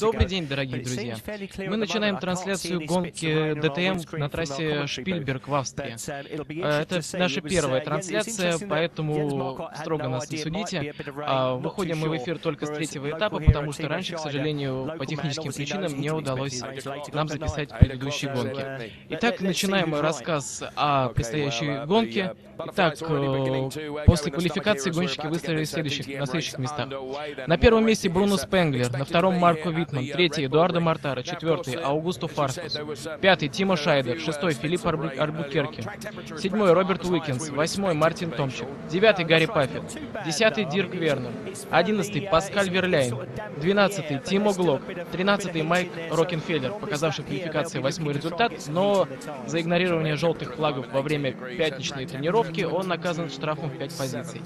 Добрый день, дорогие друзья. Мы начинаем трансляцию гонки DTM на трассе Шпильберг в Австрии. Это наша первая трансляция, поэтому строго нас не судите. Выходим мы в эфир только с третьего этапа, потому что раньше, к сожалению, по техническим причинам не удалось нам записать предыдущие гонки. Итак, начинаем мы рассказ о предстоящей гонке. Итак, после квалификации гонщики выстроились на следующих местах. На первом месте Бруно Спенглер, на втором Марко Витман, третий Эдуардо Мортара, четвертый Аугусто Фарфус, пятый Тимо Шайдер, шестой Филипп Альбукерке, седьмой Роберт Уикенс, восьмой Мартин Томчик, девятый Гарри Паффет, десятый Дирк Вернер, одиннадцатый Паскаль Верляйн, двенадцатый Тимо Глок, тринадцатый Майк Рокенфеллер, показавший в квалификации восьмой результат, но за игнорирование желтых флагов во время пятничной тренировки он наказан штрафом в 5 позиций.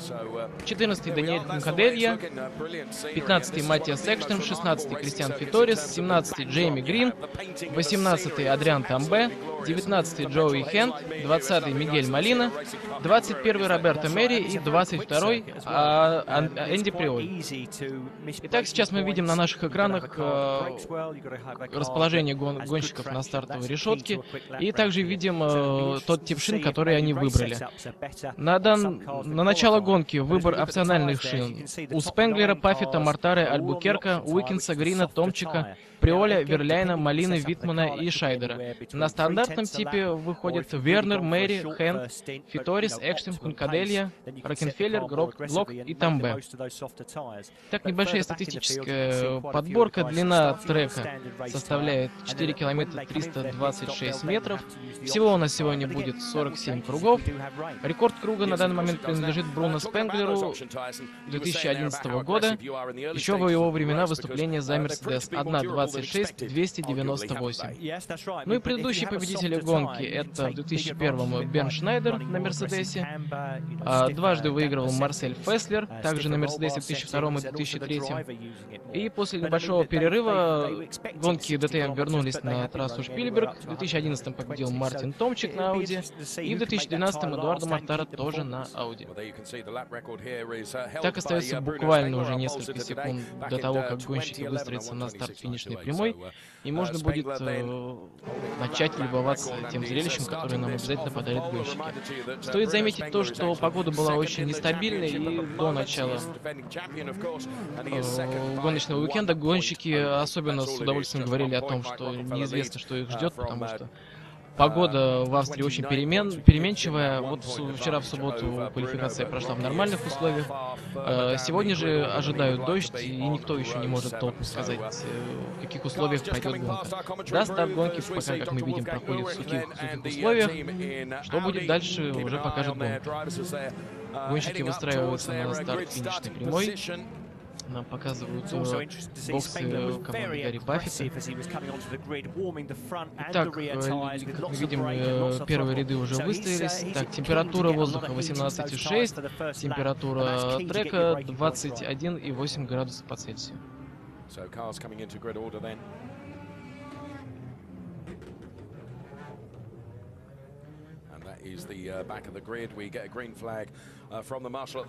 14-й Даниэль Кункаделья, 15-й Матиас Экштрем, 16-й Кристиан Фиторис, 17-й Джейми Грин, 18-й Адриан Тамбе, 19-й Джоуи Хенд, 20-й Мигель Малина, 21-й Роберто Мери и 22-й Энди Приоль. Итак, сейчас мы видим на наших экранах расположение гонщиков на стартовой решетке, и также видим тот тип шин, который они выбрали. На начало гонки выбор опциональных шин у Спенглера, Паффета, Мортары, Альбукерка, Уикенса, Грина, Томчика, Приоля, Верляйна, Малины, Витмана и Шайдера. На стандартном типе выходят Вернер, Мэри, Хенд, Фиторис, Экштрем, Кункаделья, Рокенфеллер, Глок и Тамбе. Так, небольшая статистическая подборка. Длина трека составляет 4 километра 326 метров. Всего у нас сегодня будет 47 кругов. Рекорд круга на данный момент принадлежит Бруно Спенглеру 2011 года. Еще в его времена выступления за Мерседес 1.26.298. Ну и предыдущие победители гонки — это в 2001-м Берн Шнайдер на Мерседесе, дважды выигрывал Марсель Фесслер, также на Мерседесе в 2002 и 2003. И после небольшого перерыва гонки DTM вернулись на трассу Шпильберг. В 2011 победил Мартин Томчик на Ауди, и в 2012 Эдуардо Мортара тоже на Ауди. Так остается буквально уже несколько секунд до того, как гонщики выстроятся на старт-финишной прямой, и можно будет начать любоваться тем зрелищем, которое нам обязательно подарят гонщики. Стоит заметить то, что погода была очень нестабильной, и до начала гоночного уикенда гонщики особенно с удовольствием говорили о том, что неизвестно, что их ждет, потому что погода в Австрии очень переменчивая. Вот вчера в субботу квалификация прошла в нормальных условиях. Сегодня же ожидают дождь, и никто еще не может толком сказать, в каких условиях пройдет гонка. Да, старт гонки пока, как мы видим, проходит в сухих условиях. Что будет дальше, уже покажет гонка. Гонщики выстраиваются на старт финишной прямой. Нам показывают боксы команды Гарри Паффета. Итак, как мы видим, первые ряды уже выстоялись. Так, температура воздуха 18,6, температура трека 21,8 градусов по Цельсию.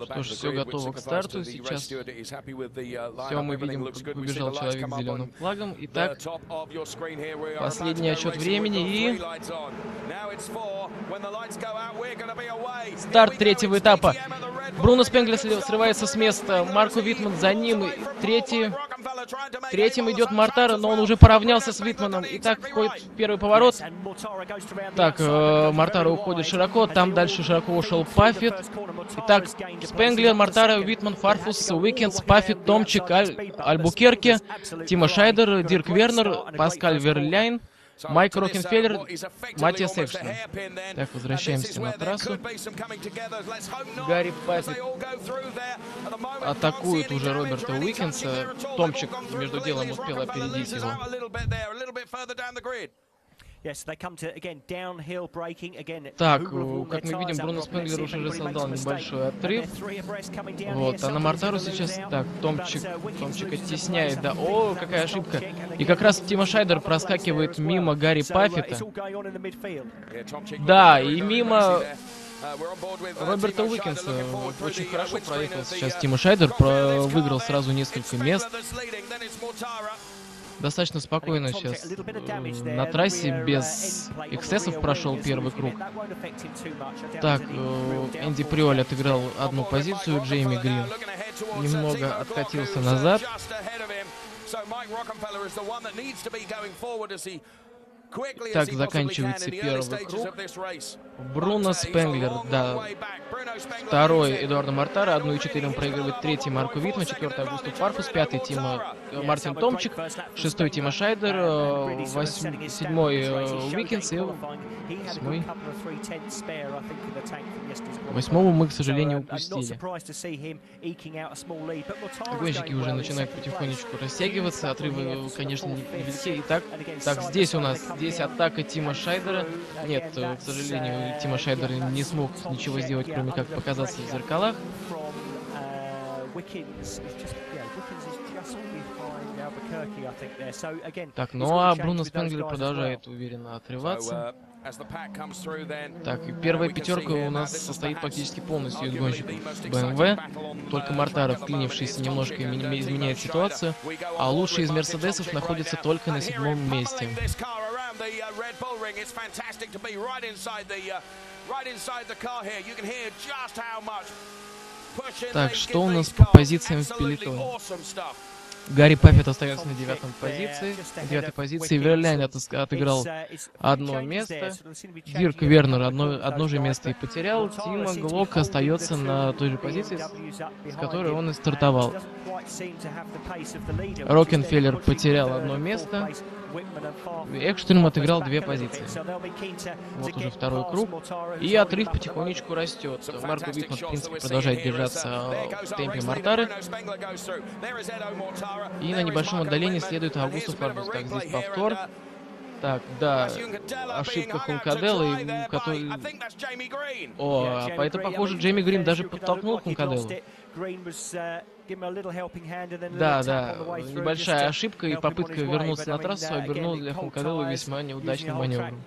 Что ж, все готово к старту. Сейчас все мы видим, как побежал человек с зеленым флагом. Итак, последний отчет времени и старт третьего этапа. Бруно Спенглер срывается с места, Марко Витман за ним, третьим идет Мортара, но он уже поравнялся с Витманом. Итак, входит в первый поворот. Так, Мортара уходит широко, там дальше широко ушел Паффет. Итак, Спенглер, Мортара, Витман, Фарфус, Уикенс, Паффет, Томчик, Альбукерке, Тимо Шайдер, Дирк Вернер, Паскаль Верляйн, Майк Рокенфеллер, Матиас Экштрем. Так, возвращаемся на трассу. Гарри Паффет атакует уже Роберта Уикенса. Томчик между делом успел опередить его. Так, как мы видим, Бруно Спенглер уже создал небольшой отрыв. Вот, а на Мортару сейчас, так, Томчик оттесняет, да, о, какая ошибка. И как раз Тимо Шайдер проскакивает мимо Гарри Паффета. Да, и мимо Роберта Уикинса очень хорошо проехал сейчас Тима Шайдер, выиграл сразу несколько мест. Достаточно спокойно сейчас на трассе, без эксцессов прошел первый круг. Так, Энди Приоль отыграл одну позицию, Джейми Грин немного откатился назад. Так, заканчивается первый круг. Бруно Спенглер, да. Второй Эдуардо Мортара, 1,4 он проигрывает, третий Марко Витман, четвертый Аугусто Фарфус, пятый Мартин Томчик, шестой Тима Шайдер, седьмой Уикинс и восьмого мы, к сожалению, упустили. Гонщики уже начинают потихонечку растягиваться, отрывы, конечно, невелики. Так, здесь у нас атака Тима Шайдера. Нет, к сожалению, Тима Шайдер не смог ничего сделать, кроме как показаться в зеркалах. Так, ну а Бруно Спенглер продолжает уверенно отрываться. Так, и первая пятерка у нас состоит практически полностью из гонщиков BMW. Только Мортара, вклинившийся, немножко изменяет ситуацию. А лучшие из Мерседесов находятся только на 7-м месте. Так, что у нас по позициям в пелотоне? Гарри Паффет остается на 9-й позиции. Верлайн отыграл одно место. Дирк Вернер одно же место и потерял. Тима Глок остается на той же позиции, с которой он и стартовал. Рокенфеллер потерял одно место. Экштрем отыграл 2 позиции. Вот уже второй круг. И отрыв потихонечку растет. Марко Витман, в принципе, продолжает держаться в темпе Мортары. И на небольшом отдалении следует Аугусто Фарфус. Так, здесь повтор. Так, да, ошибка Хункаделла, который... О, это похоже, Джейми Грин даже подтолкнул Хункаделлу. Да, небольшая ошибка и попытка вернуться на трассу обернулась для Хункаделла весьма неудачным маневром.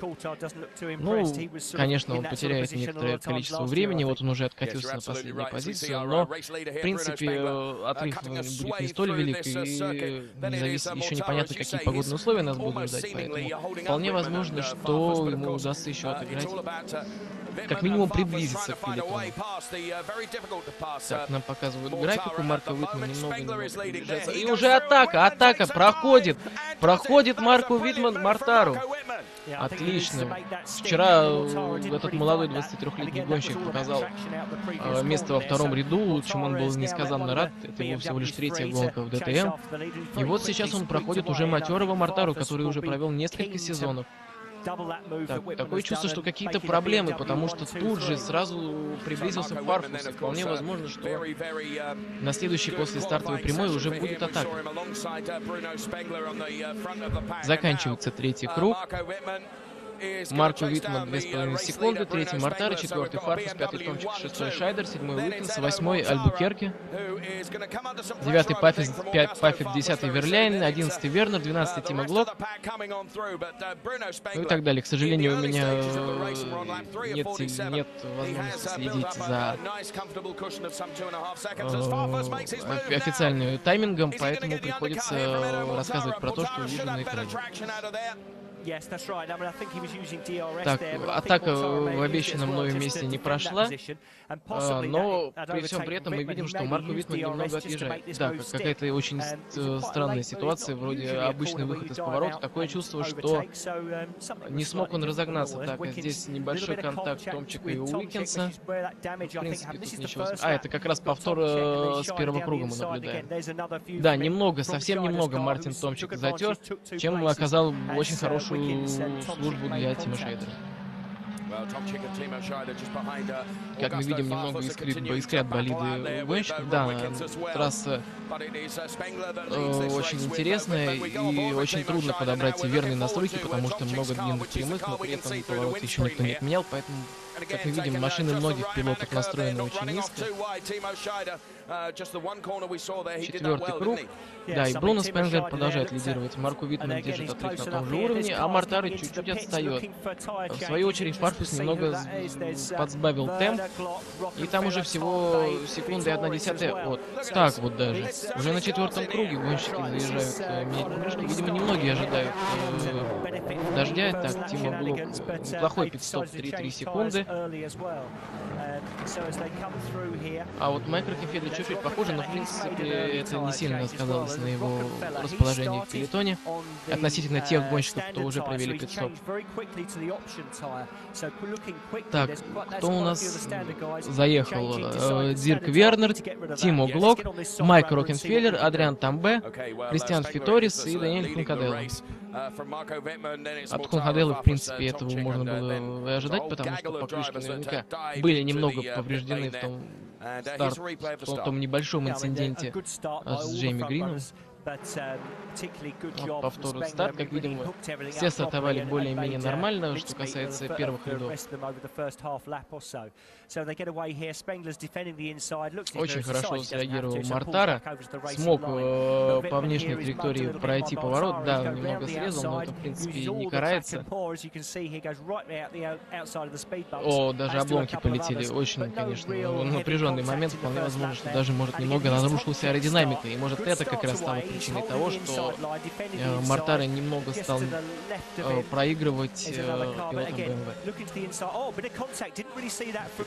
Ну, конечно, он потеряет некоторое количество времени, вот он уже откатился на последнюю позицию, но, в принципе, отрыв будет не столь велик, и еще непонятно, какие погодные условия нас будут ждать, поэтому вполне возможно, что ему удастся еще отыграть, как минимум приблизиться к пелотону. Так, нам показывают графику, Марко Витман немного приближается. И уже атака проходит Марко Витман Мортару. Отлично. Вчера этот молодой 23-летний гонщик показал место во втором ряду, чему он был несказанно рад. Это его всего лишь 3-я гонка в ДТМ. И вот сейчас он проходит уже матерого Мортару, который уже провел несколько сезонов. Так, такое чувство, что какие-то проблемы, потому что тут же сразу приблизился Фарфус, и вполне возможно, что на следующей после стартовой прямой уже будет атака. Заканчивается 3-й круг. Марко Витман 2,5 секунды, 3-й Мортара, 4-й Фарфус, 5-й Томчик, 6-й Шайдер, 7-й Уикинс, 8-й Альбукерке, 9-й Паффет, 10-й Верлайн, 11-й Вернер, 12-й Тима Глок, ну и так далее. К сожалению, у меня нет возможности следить за официальным таймингом, поэтому приходится рассказывать про то, что вижу на экране. Так, атака в обещанном мной месте не прошла, но при всем при этом мы видим, что Марко Витман немного отъезжает. Да, какая-то очень странная ситуация, вроде обычный выход из поворота. Такое чувство, что не смог он разогнаться. Так, здесь небольшой контакт Томчика и Уикинса. В принципе, тут ничего... это как раз повтор с первого круга мы наблюдаем. Да, немного, совсем немного Мартин Томчик затер, чем оказал очень хорошую службу для Тима Шайдера. Как мы видим, немного искрят болиды гонщиков. Да, трасса очень интересная и очень трудно подобрать верные настройки, потому что много длинных прямых, но при этом поворот еще никто не отменял, поэтому Как мы видим, машины многих пилотов настроены очень низко. Четвертый круг. Да, и Бруно Спенглер продолжает лидировать. Марко Виттман держит отрыв на том же уровне, а Мортаро чуть-чуть отстает. В свою очередь, Фарфус немного подсбавил темп, и там уже всего секунды и 1/10. Вот так вот даже. Уже на четвертом круге гонщики заезжают менять покрышки. Видимо, немногие ожидают дождя. Так, Тимо Глок, неплохой пит-стоп, 3 секунды. А вот Майк Роккефеллер чуть-чуть похоже, но в принципе это не сильно сказалось на его расположении в пелотоне относительно тех гонщиков, кто уже провели пит-стоп. Так, кто у нас заехал? Дирк Вернер, Тимо Глок, Майк Роккефеллер, Адриан Тамбе, Кристиан Фиторис и Даниэль Хункаделло. От Хункаделло, в принципе, этого можно было и ожидать, потому что покрышки наверняка были немного повреждены в том небольшом инциденте с Джейми Грином. Вот повтор старт, как видим, все стартовали более-менее нормально, что касается первых рядов. Очень хорошо среагировал Мортаро, смог по внешней траектории пройти поворот, да, немного срезал, но это в принципе не карается. О, даже обломки полетели, очень, конечно, напряженный момент, вполне возможно, что даже, может, немного нарушился аэродинамика, и может это как раз стало причиной того, что Мортаро немного стал проигрывать пилотам БМВ.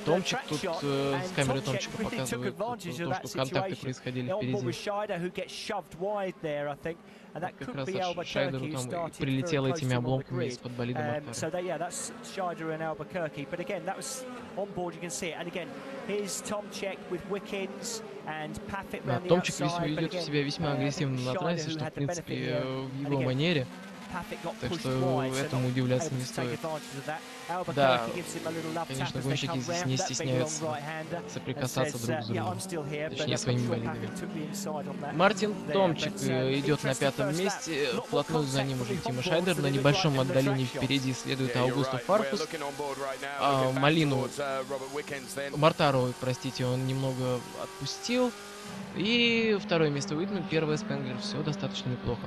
Томчик тут с камеры Томчика показывает то, что контакты происходили впереди. Как раз Шайдеру там прилетело этими обломками из-под болида Мортаро. Да, Томчик ведет себя весьма агрессивно на трассе, что в принципе в его манере. Так что этому удивляться не стоит. Да, конечно, гонщики здесь не стесняются соприкасаться друг с другом, точнее своими болидами. Мартин Томчик идет на 5-м месте, вплотную за ним уже Тимо Шайдер, на небольшом отдалении впереди следует Аугусто Фарфус. Мортаро, простите, он немного отпустил. И второе место Уитмен, первое Спенглер. Все достаточно неплохо.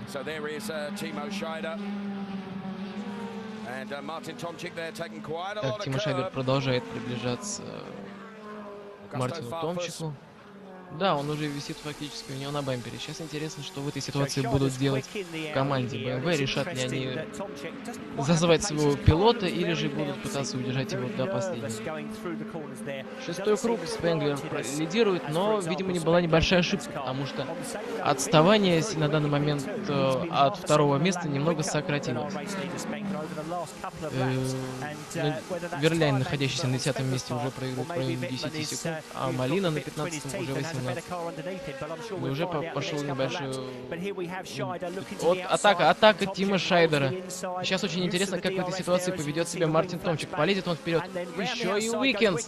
Так, Тимо Шайдер продолжает приближаться к Мартину Томчику. Да, он уже висит фактически у него на бампере. Сейчас интересно, что в этой ситуации будут делать в команде BMW. Решат ли они зазывать своего пилота или же будут пытаться удержать его до последнего. Шестой круг, Спенглер лидирует, но, видимо, не была небольшая ошибка, потому что отставание на данный момент от второго места немного сократилось. Верляйн, находящийся на 10-м месте, уже проигрывает в районе 10 секунд, а Малина на 15-м уже 18. И уже пошел небольшой... Вот атака Тима Шайдера. Сейчас очень интересно, как в этой ситуации поведет себя Мартин Томчик. Полезет он вперед. Еще и Уикенс.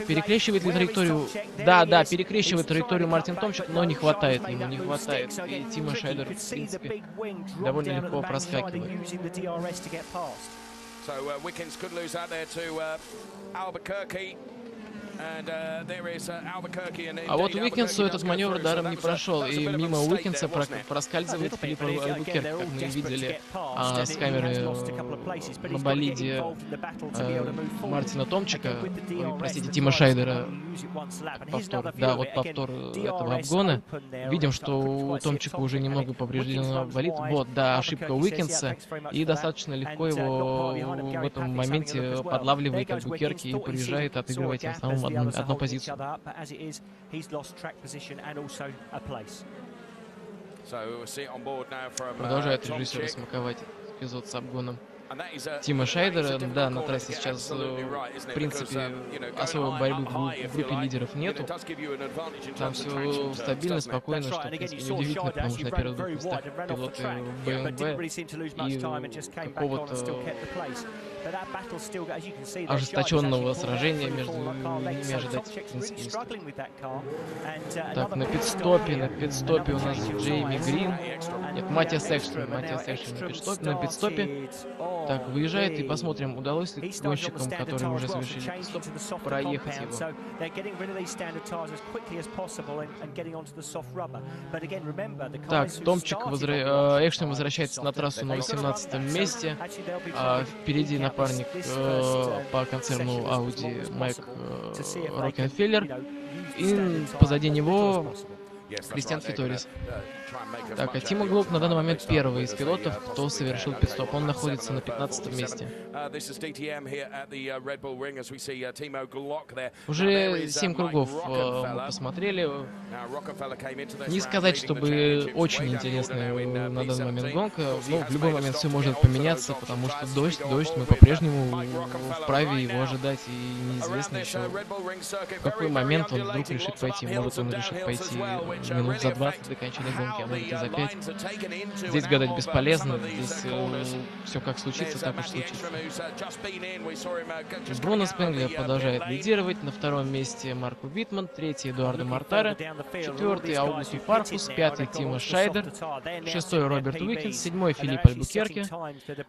Перекрещивает ли траекторию? Да, перекрещивает траекторию Мартин Томчик, но не хватает ему, не хватает. И Тима Шайдер, в принципе, довольно легко проскакивает. А вот Уикенсу этот маневр даром не прошел, и мимо Уикенса проскальзывает Филипп Альбукерк, как мы видели с камеры на болиде Мартина Томчика, простите, Тима Шайдера. Повтор, да, вот повтор этого обгона. Видим, что у Томчика уже немного повреждено болид. Вот, да, ошибка Уикенса, и достаточно легко его в этом моменте подлавливает Альбукерк и приезжает, отыгрывая тем самым одну позицию. Продолжает режиссер смаковать эпизод с обгоном Тима Шайдера. Да, на трассе сейчас, в принципе, особой борьбы в группе лидеров нету. Там все стабильно, спокойно, что, в принципе, неудивительно, потому что на первых двух местах пилоты BMW и какого-то ожесточенного сражения между ними ожидать, в принципе, не стоит. Так, на пит-стопе у нас Джейми Грин. Нет, Матиас Экштрем на пит-стопе. Так, выезжает, и посмотрим, удалось ли гонщикам, которые уже совершили пит-стоп, проехать его. Так, Экштрем возвращается на трассу на 18-м месте. Впереди напарник по концерну Audi Майк Рокенфеллер. И позади него Кристиан Фиторис. Так, а Тимо Глок на данный момент первый из пилотов, кто совершил пит-стоп. Он находится на 15-м месте. Уже 7 кругов мы посмотрели. Не сказать, чтобы очень интересная на данный момент гонка, но в любой момент все может поменяться, потому что дождь, мы по-прежнему вправе его ожидать, и неизвестно еще, в какой момент он вдруг решит пойти. Может, он решит пойти минут за 20 до окончания гонки, а может и за 5. Здесь гадать бесполезно, здесь все как случится, так уж случится. Бруно Спенглер продолжает лидировать, на втором месте Марко Витман, третий Эдуардо Мортара, четвертый Аугусто Фарфус, пятый Тимо Шайдер, шестой Роберт Уикенс, седьмой Филипп Альбукерке,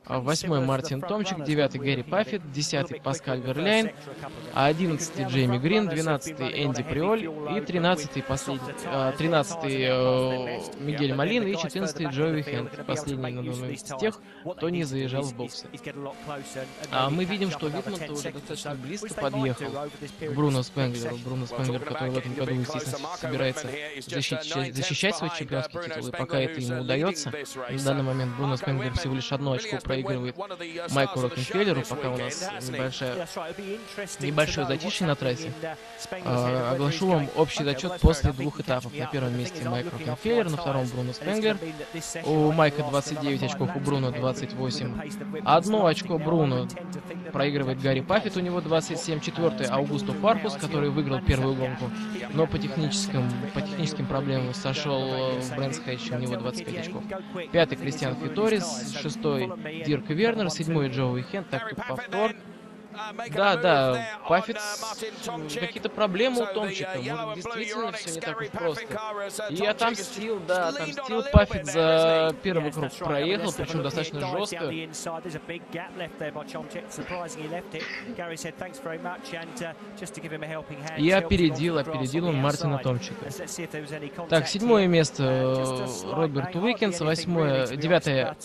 восьмой Мартин Томчик, девятый Гэри Паффет, десятый Паскаль Верляйн, 11-й Джейми Грин, 12-й Энди Приоль и 13-й Мигель Малин и 14-й Джоуи Хенд, последний на данный момент из тех, кто не заезжал в боксы. Мы видим, что Витман-то уже достаточно близко подъехал к Бруно Спенглеру. Бруно Спенглер, который в этом году, естественно, собирается защищать свой чемпионский титул, и пока это ему удается, на данный момент Бруно Спенглер всего лишь одно очко проигрывает Майку Рокенфеллеру, пока у нас небольшое затишье на трассе. Оглашу вам общий зачет после двух этапов. На первом месте Майк Рокенфеллер, на втором Бруно Спенглер. У Майка 29 очков, у Бруно 28. Одно очко Бруно проигрывает Гарри Паффет, у него 27. Четвертый Аугусто Фарфус, который выиграл первую гонку, но по техническим проблемам сошел в Брэнс Хэтч, у него 25 очков. Пятый Кристиан Фиторис, шестой Дирк Вернер, седьмой Джоуи Хенд, так и повтор. Да, Паффет, какие-то проблемы у Томчика, может, действительно все не так уж просто. И отомстил Паффет за первый круг, проехал, причем достаточно жестко. И опередил он Мартина Томчика. Так, седьмое место Роберт Уикенс, девятое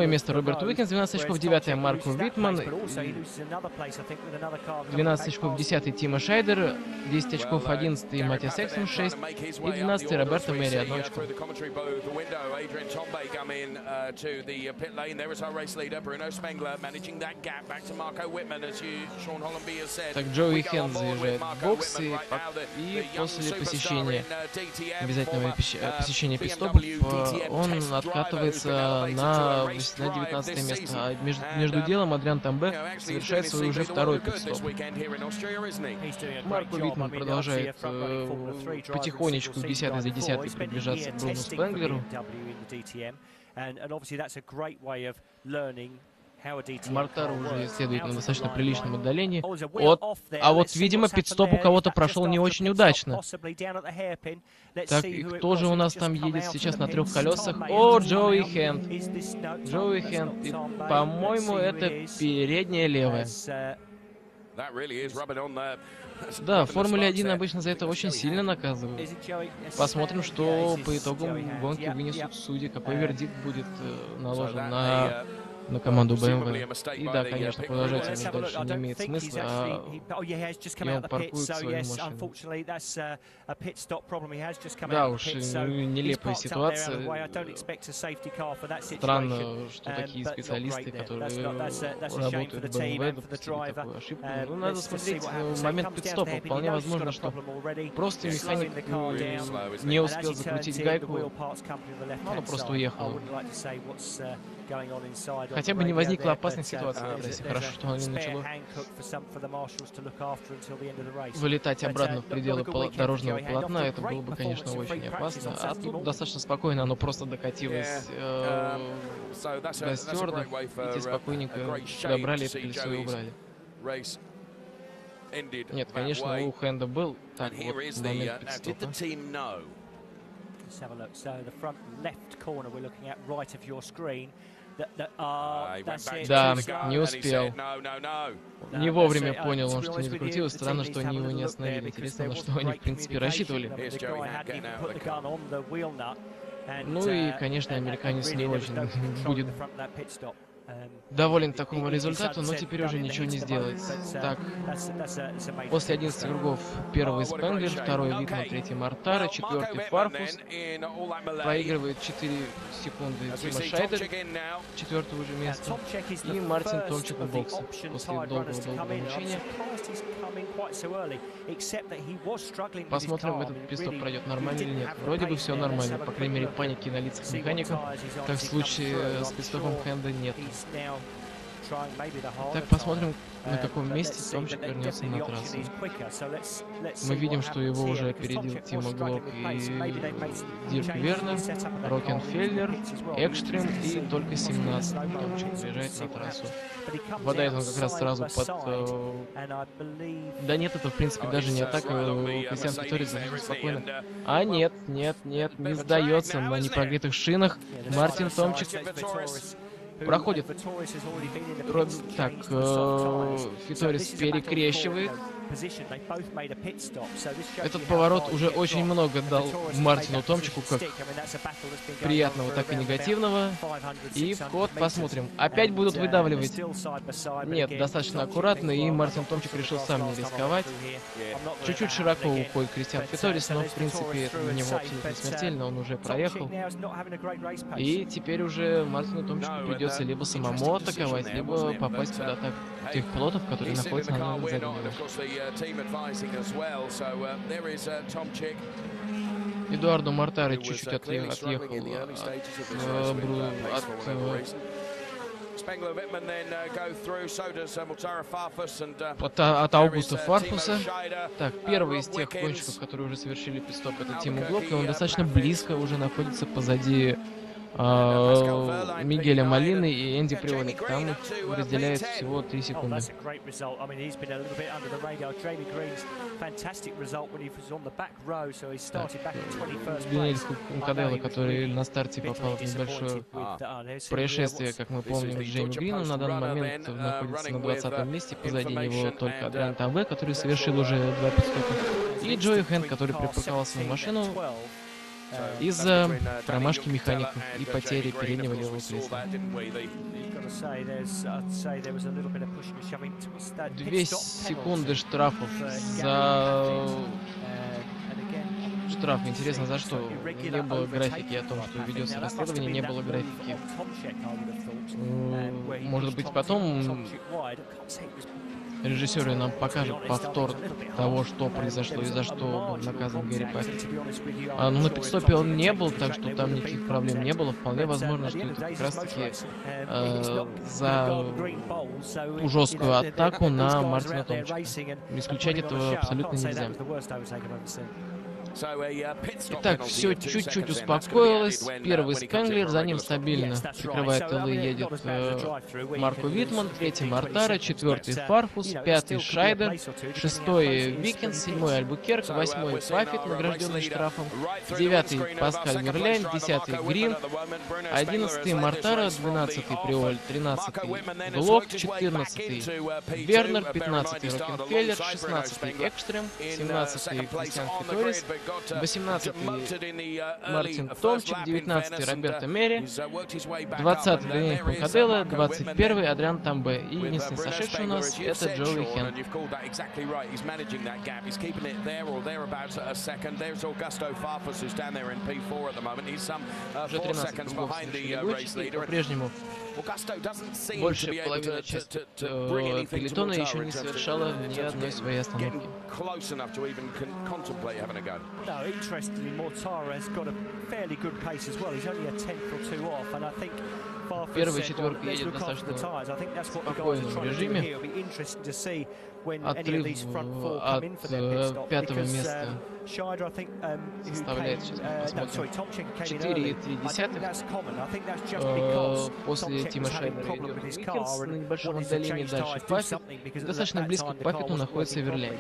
место Роберт Уикенс, 12 очков, 9 Марко Витман, 12 очков, 10 Тимо Шайдер, 10 очков, 11 Матиас Экстрем, 6 и 12 Роберто Мэри, 1 очко. Так, Джоуи Хенд заезжает в бокс, и после обязательного посещения пит-стопов он откатывается на 19 место. А между делом Адриан Тамбе совершает свой уже второй пит-стоп. Марко Витман продолжает потихонечку 10 за 10 приближаться к Бруно Спенглеру. Мортар уже следует на достаточно приличном отдалении. А вот, видимо, пит-стоп у кого-то прошел не очень удачно. Так, и кто же у нас там едет сейчас на трех колесах? О, Джоуи Хенд. И, по-моему, это передняя левая. Да, в Формуле 1 обычно за это очень сильно наказывают. Посмотрим, что по итогам гонки вынесут судьи, какой вердикт будет наложен на команду BMW. И да, конечно, продолжать ему дальше не имеет смысла, и он паркует свою машину. Да уж, нелепая ситуация. Странно, что такие специалисты, которые работают в BMW, допустили такую ошибку. Но надо смотреть момент пит-стопа. Вполне возможно, что просто механик не успел закрутить гайку, он просто уехал. хотя бы не возникла опасной ситуации на трассе. Хорошо, что оно не начало вылетать обратно в пределы дорожного полотна. Это было бы, конечно, очень опасно. А тут достаточно спокойно оно просто докатилось до стюардов, и те спокойненько подобрали это колесо и убрали. Нет, конечно, у Хенда был так вот момент пит-стопа. Да, не успел. Не вовремя понял он, что не закрутилось. Странно, что они его не остановили. Интересно, на что они, в принципе, рассчитывали. Ну и, конечно, американец не очень будет доволен такому результату, но теперь уже ничего не сделать. Так, после 11 кругов первый Спенглер, второй Витман, третий Мортара, четвертый Фарфус. Проигрывает 4 секунды Тима Шайдер, четвертое уже место. И Мартин Томчик в боксе после долгого мучения. Посмотрим, этот пит-стоп пройдет нормально или нет. Вроде бы все нормально, по крайней мере паники на лицах механиков, как в случае с пит-стопом Хенда нет. Так, посмотрим, на каком месте Томчик вернется на трассу. Мы видим, что его уже опередил Тима Глок и Дирк Вернер, Рокенфеллер, Экстрим и только 17 Томчик приезжает на трассу. Попадает он как раз сразу под... Да нет, это в принципе даже не атака. Кристиан Фиторис спокойно. А нет, не сдается на непрогретых шинах. Мартин Томчик проходит. Так, Фиторис перекрещивает. Этот поворот уже очень много дал Мартину Томчику, как приятного, так и негативного. И в ход посмотрим. Опять будут выдавливать. Нет, достаточно аккуратно, и Мартин Томчик решил сам не рисковать. Чуть-чуть широко уходит Кристиан Фиторис, но в принципе это для него абсолютно смертельно, он уже проехал. И теперь уже Мартину Томчику придется либо самому атаковать, либо попасть под атаку тех пилотов, которые находятся на сзади него. Эдуардо Мортаре чуть-чуть отъехал от Аугуста Фарфуса. Так, первый из тех гонщиков, которые уже совершили пит-стоп, это Тим Глок, и он достаточно близко уже находится позади Мигеля Малины и Энди Прионик. Там их разделяет всего 3 секунды. Генель Каделло, который на старте попал в небольшое происшествие, как мы помним, с Джейми Грином, на данный момент находится на 20-м месте. Позади него только Адриан Табе, который совершил уже 2 пит-стопа, и Джои Хэнд, который припарковался на машину из-за промашки механиков и потери переднего левого кресла. 2 секунды штрафов за... Штраф. Интересно, за что? Не было графики о том, что ведется расследование, не было графики. Может быть, потом режиссеры нам покажут повтор того, что произошло и за что был наказан Гэри Паффет. Но на пит-стопе он не был, так что там никаких проблем не было. Вполне возможно, что это как раз-таки за ту жесткую атаку на Мартина Томчика. Исключать этого абсолютно нельзя. Итак, все чуть-чуть успокоилось. Первый Спенглер, за ним стабильно прикрывает тылы, едет Марко Витман, третий Мортара, четвертый Фарфус, пятый Шайдер, шестой Викинс, седьмой Альбукерк, восьмой Паффет, награжденный штрафом, девятый Паскаль Мерляйн, десятый Грин, одиннадцатый Мортара, двенадцатый Приоль, тринадцатый Глок, четырнадцатый Вернер, пятнадцатый Рокенфеллер, шестнадцатый Экстрем, семнадцатый Кристиан Фиторис, 18-й Мартин Томчик, 19-й Роберто Мери, 20-й Даниэль Панкаделло, 21-й Адриан Тамбе. И единственный сошедший у нас это Джоуи Хэнд. Уже 13 кругов совершили гонщики, по-прежнему большая половина части пелотона еще не совершала ни одной своей остановки. Первая четверка едет в достаточно спокойном режиме. Отрыв от пятого места составляет, сейчас мы посмотрим, 4,3. После Тима Шайдера идет Викерс на небольшом отдалении, дальше Паффет. Достаточно близко к Паффету находится Верляй.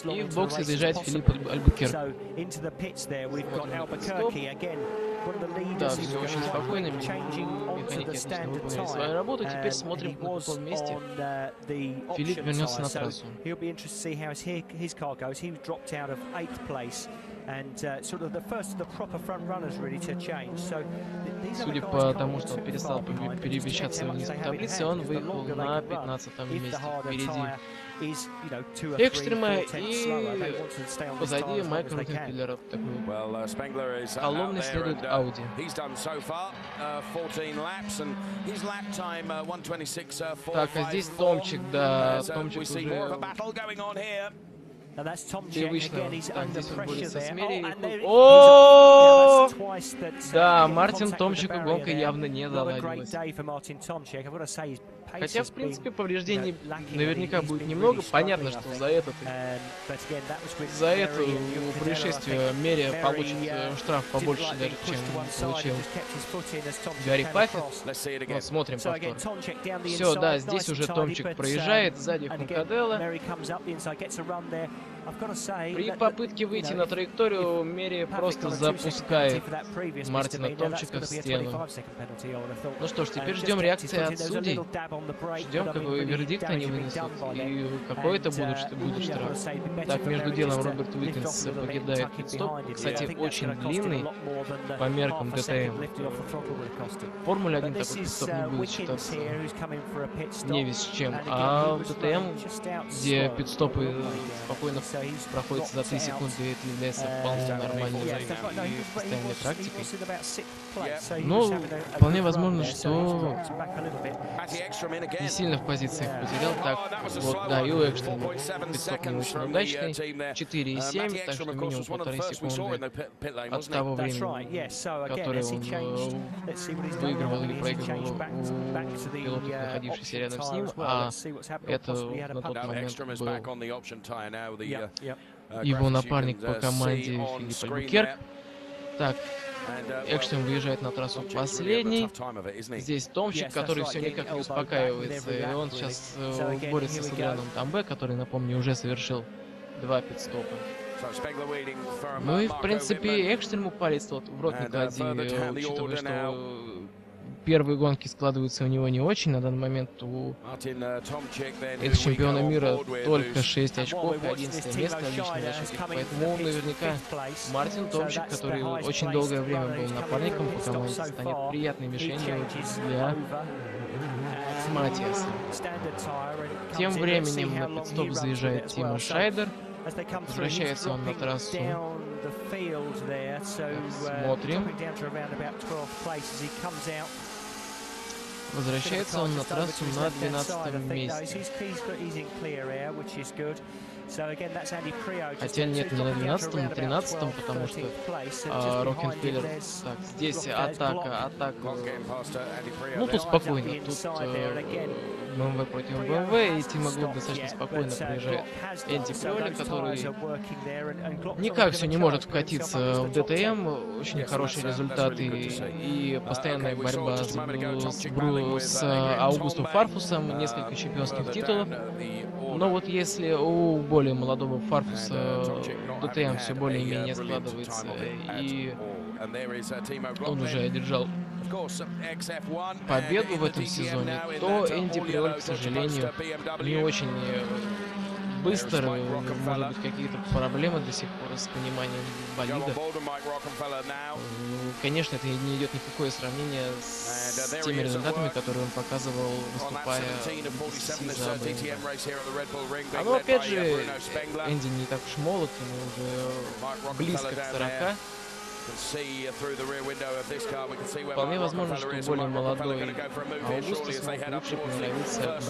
И в боксе заезжает Филипп Альбукерк. Да, все очень спокойно, механики отлично выполняли свою работу. Теперь смотрим, на каком месте Филипп вернется на трассу. Судя по тому, что он перестал перемещаться вниз по таблице, он выехал на 15-м месте впереди Экстрема и позади Майкла Ротенфиллера. Колонной следует Ауди. Так, а здесь Томчик, да, Томчик уже привычно. Так, здесь он борется с Мерией. О! Да, Мартин Томчику гонка явно не заладилась. Хотя, в принципе, повреждений наверняка будет немного. Понятно, что за это происшествие Мерия получит штраф побольше даже, чем получил Гарри Паффет. Вот, смотрим повтор. Все, да, здесь уже Томчик проезжает, сзади Хункаделла. При попытке выйти на траекторию Мерия просто запускает Мартина Томчика в стену. Ну что ж, теперь ждем реакции от судей. Ждем, какой вердикт они вынесут и какой это будет штраф. Так, между делом Роберт Уикинс покидает пит-стоп. Кстати, очень длинный по меркам ДТМ. В Формуле 1 такой пит-стоп не будет считаться не весь с чем. А в ДТМ, где пит-стопы спокойно проходится за 3 секунды, это является вполне нормальной и постоянной практикой. Но вполне возможно, что не сильно в позициях потерял. Так, вот, да, и у Экштрема пит-стоп не очень удачный. 4,7, так что минимум 1,5 секунды от того времени, которое он выигрывал или проигрывал у пилотов, находившихся рядом с ним, а это на тот момент был его напарник по команде Филипп Альбукерк. Так, Экштрем выезжает на трассу последний. Здесь Томчик, который все никак не успокаивается. И он сейчас борется с Адрианом Тамбе, который, напомню, уже совершил 2 пит-стопа. Ну и, в принципе, Экштрему палец вот в рот не клади, учитывая, что первые гонки складываются у него не очень. На данный момент у экс-чемпиона мира только 6 очков и 11 место в личном зачете. Поэтому наверняка Мартин Томчик, который очень долгое время был напарником по команде, станет приятной мишенью для Матиаса. Тем временем на пит-стоп заезжает Тима Шайдер. Возвращается он на трассу. Смотрим. Возвращается он на трассу на 12-м месте. Хотя нет, не на 12-м, на 13-м, потому что Рокенфеллер... Так, здесь атака. Ну, тут спокойно. Тут БМВ против БМВ, и Тима Глоб достаточно спокойно проезжает Энди Приоли, который никак все не может вкатиться в ДТМ. Очень хорошие результаты и постоянная борьба с Аугустом Фарфусом, несколько чемпионских титулов. Но вот если у более молодого Фарфуса ДТМ все более-менее складывается, и он уже одержал победу в этом сезоне, то Энди Приоль, к сожалению, не очень быстро, может быть, какие-то проблемы до сих пор с пониманием болида. Конечно, это не идет никакое сравнение с теми результатами, которые он показывал, выступая за BMW. Но опять же, Энди не так уж молод, ему уже близко к 40. Вполне возможно, что более молодой Аугусто смог лучше приноровиться к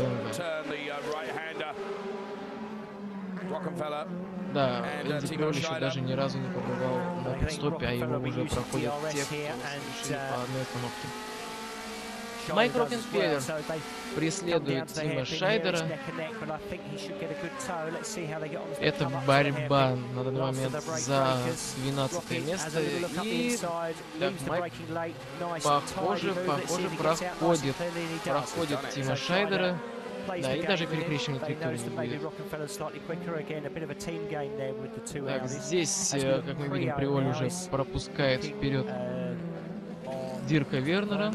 BMW. Да, Энди Кроль еще даже ни разу не побывал на пит-стопе, а его уже проходят те, кто совершили по одной остановке. Майк Роккенфеллер преследует Тима Шайдера. Это борьба на данный момент за 12 место. И так, Майк, похоже, проходит Тима Шайдера. Да, и даже перекрещивания траектории не будет. Так, здесь, как мы видим, Приоль уже пропускает вперед Дирка Вернера,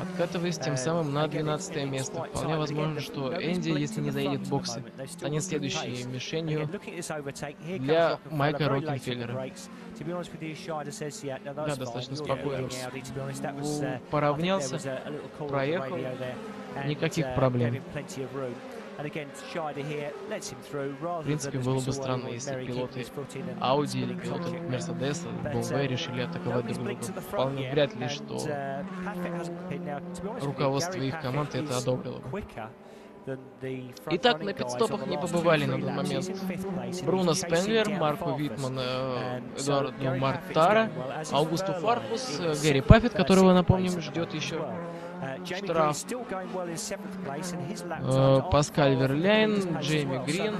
откатываясь тем самым на 12 место. Вполне возможно, что Энди, если не заедет в боксы, станет следующей мишенью для Майка Роккенфеллера. Да, достаточно спокойно поравнялся, проехал, никаких проблем. В принципе, было бы странно, если пилоты Audi или пилоты Mercedes, BMW решили атаковать друг друга. Вполне вряд ли, что руководство их команды это одобрило бы. Итак, на пит-стопах не побывали на данный момент Бруно Спенглер, Марко Витман, Эдуардо Мартара, Аугусто Фарфус, Гэри Паффет, которого, напомним, ждет еще штраф, Паскаль Верляйн, Джейми Грин,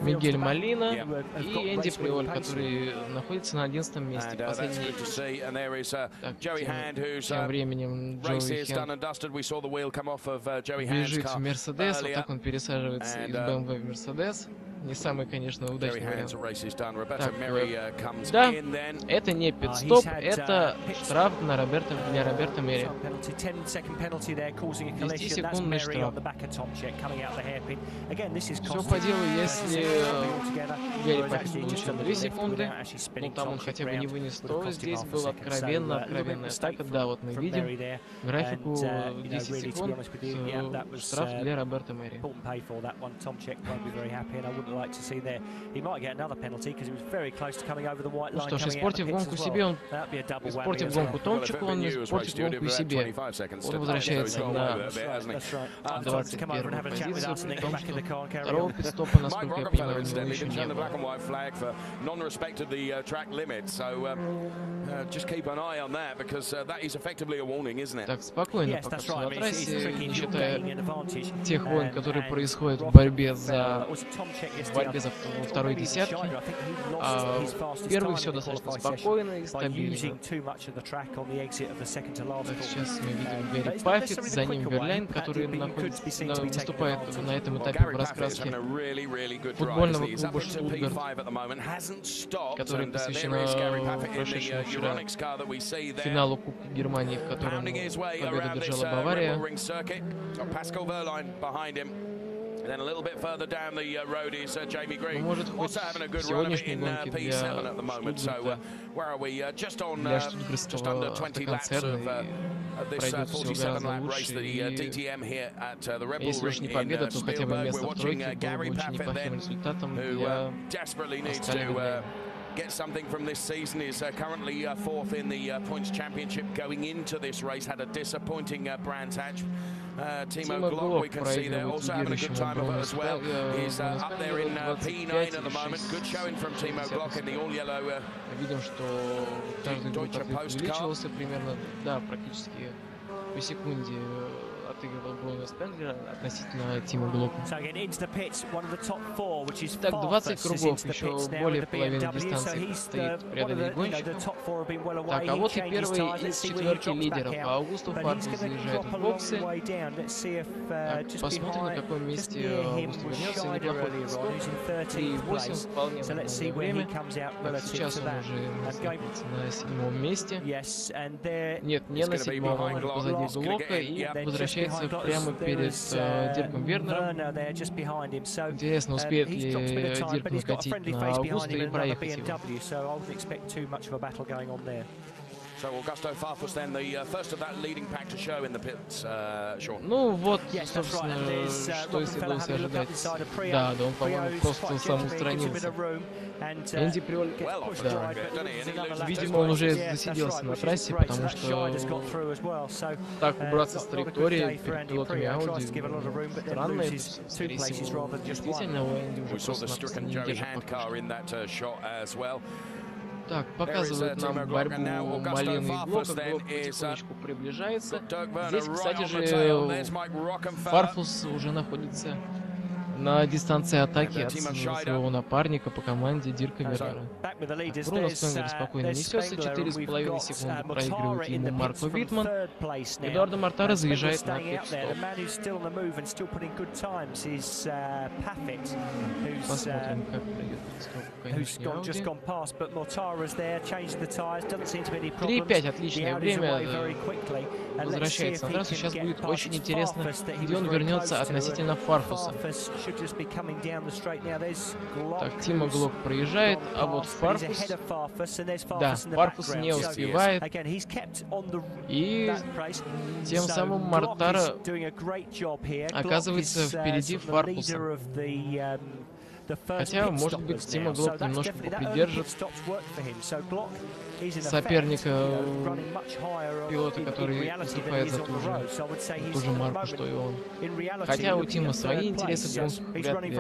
Мигель Молина и Энди Приоль, который находится на 11 месте. Последний. Так, тем временем Джоуи Хен бежит в Мерседес, вот так он пересаживается из BMW в Мерседес. Не самый, конечно, удачный вариант. Так, да, это не пит-стоп, это штраф для Роберто Мерри. 10-секундный штраф. Все по делу, если Гэри Паффет получил 2 секунды, ну там он хотя бы не вынес, то здесь была откровенная атака. Да, вот мы видим графику 10 секунд, штраф для Роберто Мерри. Ну что ж, испортив гонку себе, он испортив гонку Томчику, он испортит гонку и себе. Он возвращается на 21-ю позицию, при том, что второго пит-стопа, насколько я понимаю, у него еще не было. Так, спокойно пока все на трассе, не считая тех войн, которые происходят в борьбе за второй десятки. Первый все достаточно спокойно и стабильно. Так, сейчас мы видим Гэри Паффет, за ним Верляйн, который выступает на этом этапе в раскраске футбольного клуба Штутгарт, которая посвящена прошедшему вчера финалу Кубка Германии, в котором победу держала Бавария. Может, хоть в сегодняшней гонке для штутгартского автоконцерна пройдет все гораздо лучше. И если уж не победа, то хотя бы место в тройке было бы очень неплохим результатом для остальных. Get something from this season, is currently fourth in the points championship. Going into this race, had a disappointing Brands Hatch. Timo Glock, we can see there, also having a good time of it as well. He's up there in P9 at the moment. Good showing from Timo Glock in the all-yellow Видим, что каждый год увеличивался примерно, да, практически по секунде отыгрывал Бруно Спенглера относительно Тима Глока. Так, 20 кругов, еще более половины дистанции предстоит преодолеть гонщику. Так, а вот и первый из четверки лидеров. Аугусто Фарфус заезжает в боксы. Так, посмотрим, на каком месте Аугусто вернется. Неплохой пит-стоп. 3.8, вполне нормальное время. Так, сейчас он уже находится на 7-м месте. Нет, не на 7-м, он уже позади Глока и возвращается прямо перед Дирком Вернером. Интересно, успеет ли Дирк накатить на Аугусто и проехать его. Ну вот, собственно, что и следовало ожидать. Да, он, по-моему, просто сам устранился. Энди Приоли, да. Видимо, он уже засиделся на трассе, потому что так убраться с траектории перед пилотами Ауди странно. Скорее всего, действительно, у Энди уже просто не держит пока что. Так, показывает нам борьбу Малины и Глока. Глок потихонечку приближается. Здесь, кстати же, Фарфус уже находится на дистанции атаки от своего напарника по команде Дирка Вернера. Бруно Спенглер спокойно несется, 4,5 секунды проигрывает ему Марко Витман. Эдуардо Мортаро заезжает на пит-стоп. Посмотрим, как пройдет пит-стоп. 3,5 отличное время. Возвращается на трассу. Сейчас будет очень интересно, где он вернется относительно Фарфуса. Так, Тимо Глок проезжает, а вот Фарфус... Да, Фарфус не успевает. И тем самым Мортаро оказывается впереди Фарфуса. Хотя, может быть, Тимо Глок немножко попридержит соперника, пилота, который выступает за ту же марку, что и он. Хотя у Тима свои интересы в гонках, вряд ли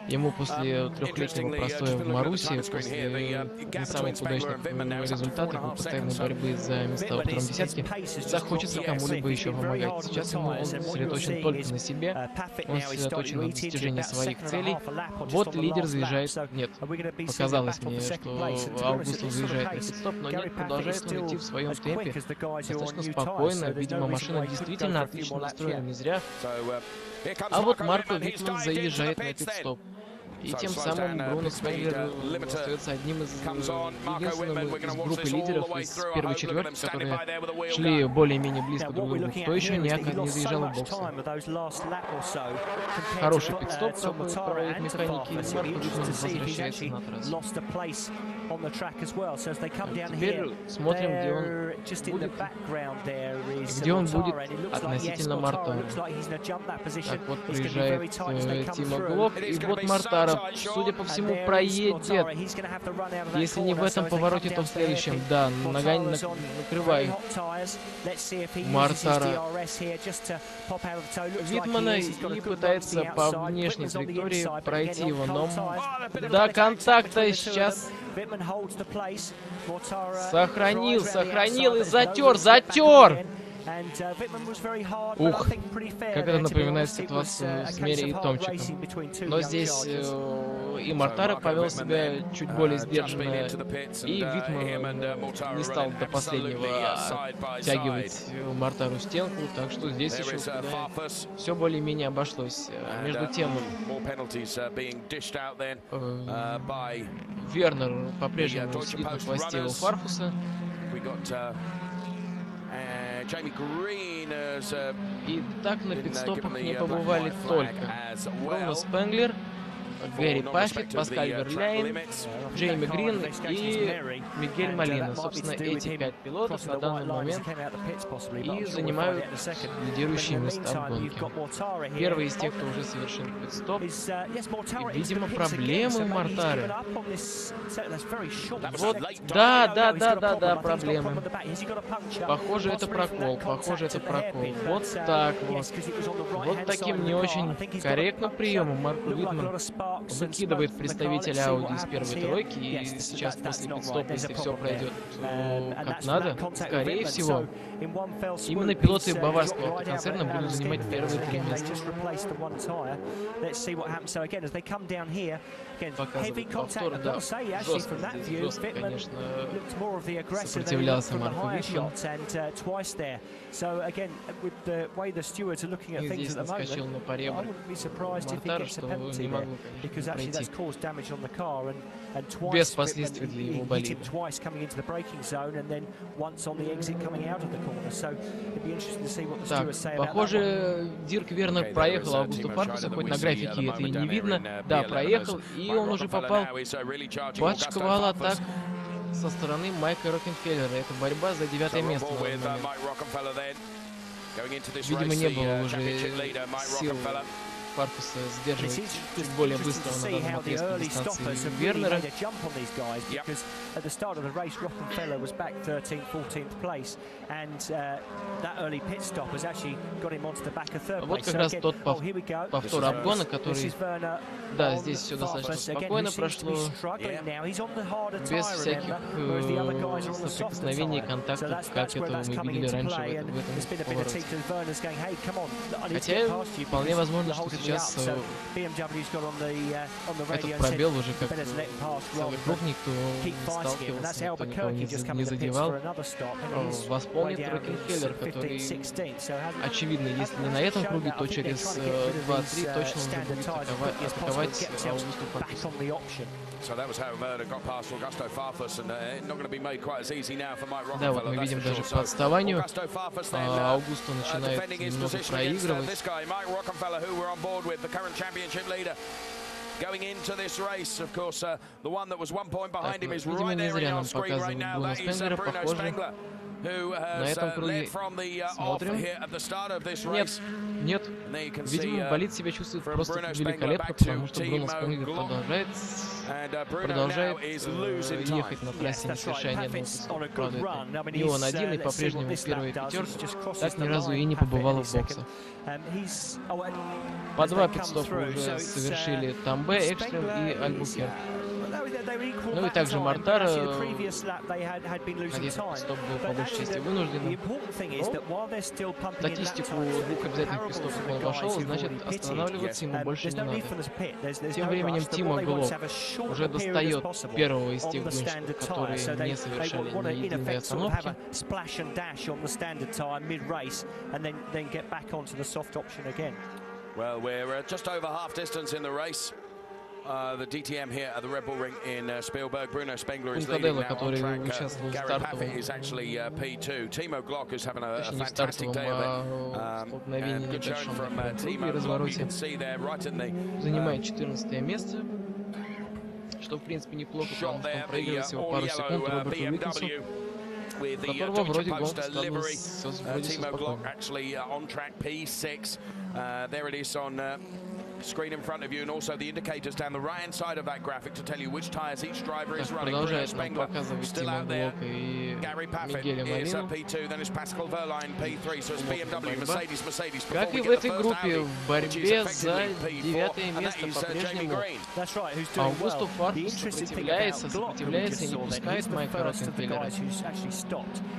ему после трехлетнего простоя в Маруси, после не самых удачных результатов и постоянной борьбы за места во втором десятке, захочется кому-либо еще помогать. Сейчас он сосредоточен только на себе, он сосредоточен на достижении своих целей. Вот лидер заезжает... Нет, показалось мне, что Аугусто заезжает на пит-стоп, но нет, продолжает он идти в своем темпе, достаточно спокойно. Видимо, машина действительно отлично настроена, не зря. А вот Марко Витман заезжает на пит-стоп. И тем самым Бруно Спенглер остается одним из единственным из группы лидеров из первой четверки, которые шли более-менее близко друг к другу. Кто еще не заезжал в боксы. Хороший пит-стоп проводят механики, и Марко Витман возвращается на трассу. Теперь смотрим, где он будет относительно Мортаро. Так, вот приезжает Тимо Глок, и вот Мортаро, судя по всему, проедет. Если не в этом повороте, то в следующем. Да, нога накрывает Мортаро Витмана и пытается по внешней траектории пройти его. Но до контакта сейчас сохранил и затер! Ух, как это напоминает ситуацию с Мери и Томчиком. Но здесь и Мортаро повел себя чуть более сдержанно, и Витман не стал до последнего оттягивать Мортаро в стенку, так что здесь еще все более-менее обошлось. Между тем, Вернер по-прежнему сидит на хвосте у Фарфуса. И так на пит-стопах не побывали только Бруно Спенглер, Гэри Паффет, Паскаль Верляйн, Джейми Грин и Мигель Молина. Собственно, эти 5 пилотов на данный момент и занимают лидирующие места в гонке. Первый из тех, кто уже совершил пит-стоп. И, видимо, проблемы у Мортары. Вот, да, проблемы. Похоже, это прокол. Вот так вот. Вот таким не очень корректным приемом Марко Витман выкидывает представителя Audi из первой тройки, и сейчас после пит-стопа, если все пройдет как надо, скорее всего, именно пилоты баварского автоконцерна будут занимать первые 3 места. Показывает повтор, да, жестко, конечно, сопротивлялся Марко Витман. И здесь наскочил на поребрик Мортаро, что не могло, конечно, пройти без последствий для его болида. Так, похоже, Дирк Вернер проехал Аугусто Фарфуса, хоть на графике это и не видно. Да, проехал, и он уже попал под шквал атак со стороны Майка Рокенфеллера. Это борьба за 9-е место. Видимо, не было уже сил Фаркуса сдерживать чуть более быстрого на данном отрезке дистанции Вернера. Вот как раз тот повтор обгона, который... Да, здесь все достаточно спокойно прошло, без всяких соприкосновений, контактов, как это мы видели раньше в этом повороте. Хотя вполне возможно, что сейчас этот пробел уже как целый круг, никто не сталкивался, никто никого не задевал. Восполнит Рокенфеллер, который, очевидно, если не на этом круге, то через 2-3 точно уже будет атаковать Аугусту Фаркусу. Да, вот мы видим даже по отставанию. Аугусто начинает немного проигрывать. Видимо, не зря нам показывают Бруно Спенглера, похоже. На этом круге смотрим. Нет. Видимо, болид себя чувствует просто великолепно, потому что Бруно Спенглер продолжает ехать на трассе, не совершая ни одного пидстопа. Правда, это не он один, и по-прежнему первая пятерка так ни разу и не побывала в боксах. По 2 пидстопа уже совершили Тамбе, Экстрем и Альбукерк. Ну и также Мортара, надеюсь, пидстоп был по большей части вынужден. Статистику 2 обязательных пидстопов он вошел, значит, останавливаться ему больше не надо. Тем временем Тимо Глок уже достает первого из тех гонщиков, которые не совершали ни единой остановки. Well, we're just over half distance in the race. The DTM here at the Red Bull Ring in Spielberg. Bruno Spengler is leading now on track. Gary Paffett is actually P2. Timo Glock is having a fantastic day of it. And good showing from Timo Glock. You can see there right in the... Занимает 14-е место, что в принципе неплохо, потому что он проигрывает всего пару секунд Роберту Уилкинсу, которого вроде гонка складывалась вроде все спокойно. Screen in front of you, and also the indicators down the right hand side of that graphic to tell you which tires each driver is running. Bruno Spengler still out there. Gary Paffett is P2, then it's Pascal Wehrlein P3, so it's BMW, Mercedes. Как и в этой группе, в борьбе за 9-е место по-прежнему Аугусто Фаркус сопротивляется и не пускает Майка Рокенфеллера.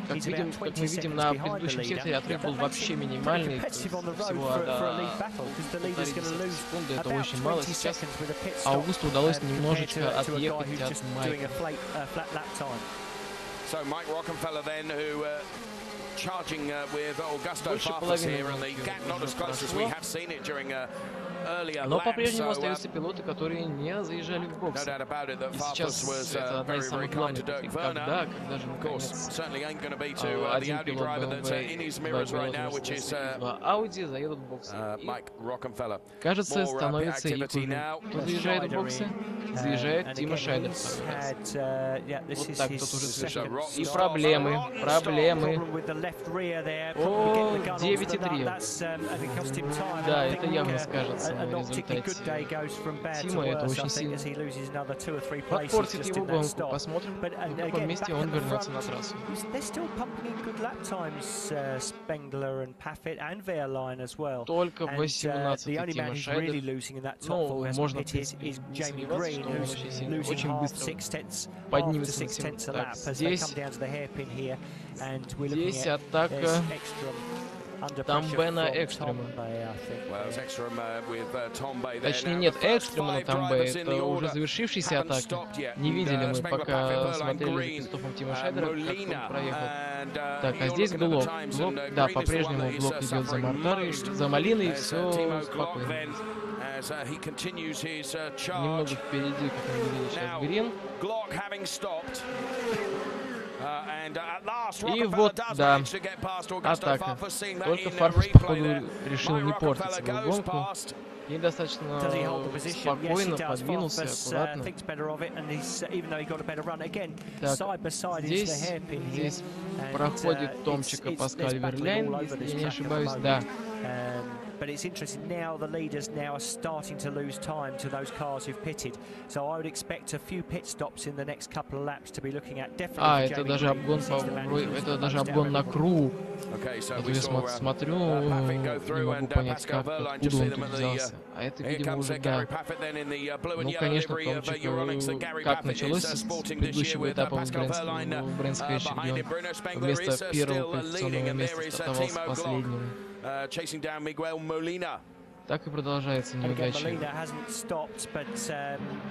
Как мы видим, на предыдущем секторе отрыв был вообще минимальный, всего до 1,5 секунды, это очень мало. Сейчас Аугусту удалось немножечко отъехать от Майка. Больше половины но по-прежнему остаются пилоты, которые не заезжали в бокс. И сейчас это одна из самых главных конфликтов. Когда же наконец один пилот BMW, два пилота Mercedes, два Audi заедут в боксы. И, кажется, становится их уже. Кто заезжает в боксы? Заезжает Тимо Шайдер второй раз. Вот так тут уже совершенно. И проблемы. О, 9,3. Да, это явно скажется на результате Тима, это очень сильно подпортит его гонку. Посмотрим, в каком месте он вернется на трассу. Только 18-й Тима Шайдер. Ну, можно, в принципе, не сомневаться, что он очень быстро поднимется на секунду. Так, здесь атака Тамбе на Экстрема. Точнее, нет, Экстрема на Тамбе. Это уже завершившаяся атака. Не видели мы, пока смотрели за пидстопом Тима Шайдера, как он проехал. Так, а здесь Глок. Да, по-прежнему Глок идет за Мортарой, за Малиной, все спокойно. Немного впереди, как мы видели сейчас, Грин. И вот, да, атака. Только Фарфус, походу, решил не портить свою гонку. И достаточно спокойно подвинулся, аккуратно. Так, здесь проходит Томчика Паскаль Верляйн, если я не ошибаюсь, да. But it's interesting now the leaders now are starting to lose time to those cars who've pitted. So I would expect a few pit stops in the next couple of laps to be looking at. Definitely. Это даже обгон на круг. Это я смотрю, не могу понять, откуда он тут взялся. А это, видимо, уже, да. Ну, конечно, Томчик, как началось с предыдущего этапа в Брэнскэче, где он вместо первого квалификационного места стартовался последним. Так и продолжается неудача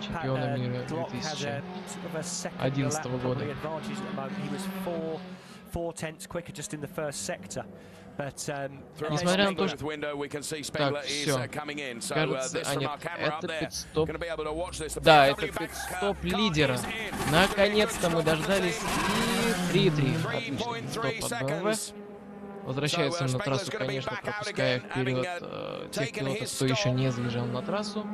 чемпиона мира 2011 года. Несмотря на то, что... Так, все. Кажется, нет, это пит-стоп. Да, это пит-стоп лидера. Наконец-то мы дождались. И 3-3. Отличный пит-стоп от BMW. Возвращается на трассу, конечно, пропуская вперед тех пилотов, кто еще не заезжал на трассу.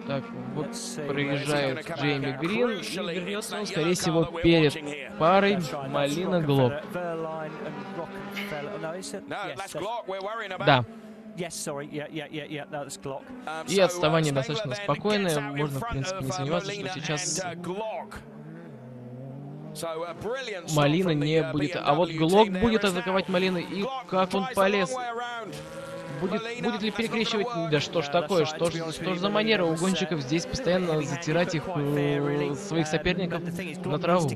Так, вот проезжает Джейми Грин, и вернется он, скорее всего, перед парой Малина Глок. Да. И отставание достаточно спокойное, можно, в принципе, не сомневаться, что сейчас Малина не будет. А вот Глок будет атаковать Малину, и как он полез. Будет ли перекрещивать? Да что ж такое? Что ж за манера у гонщиков здесь постоянно затирать их, своих соперников на траву?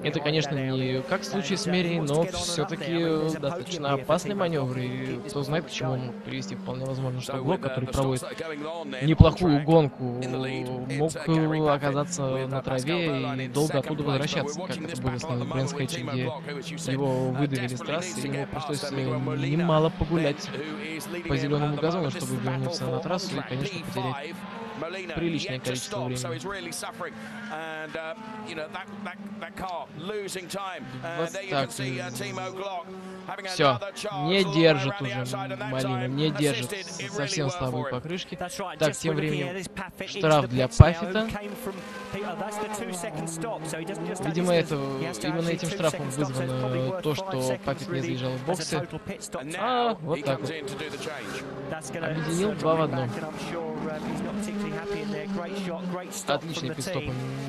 Это, конечно, не как в случае с Мерией, но все-таки достаточно опасный маневр. И кто знает, к чему он мог привести. Вполне возможно, что Глок, который проводит неплохую гонку, мог оказаться на траве и долго оттуда возвращаться, как это было с Брэнскэче, где его выдавили с трассы, и ему пришлось немало погулять по зеленому газону, чтобы вернуться на трассу и, конечно, потерять приличное количество времени. 20 так. Все, не держит уже Малина, не держит, совсем слабые покрышки. Так, тем временем штраф для Паффета. Видимо, именно этим штрафом вызвано то, что Паффет не заезжал в боксы. Вот так вот. Объединил 2 в 1. Отличный пит-стоп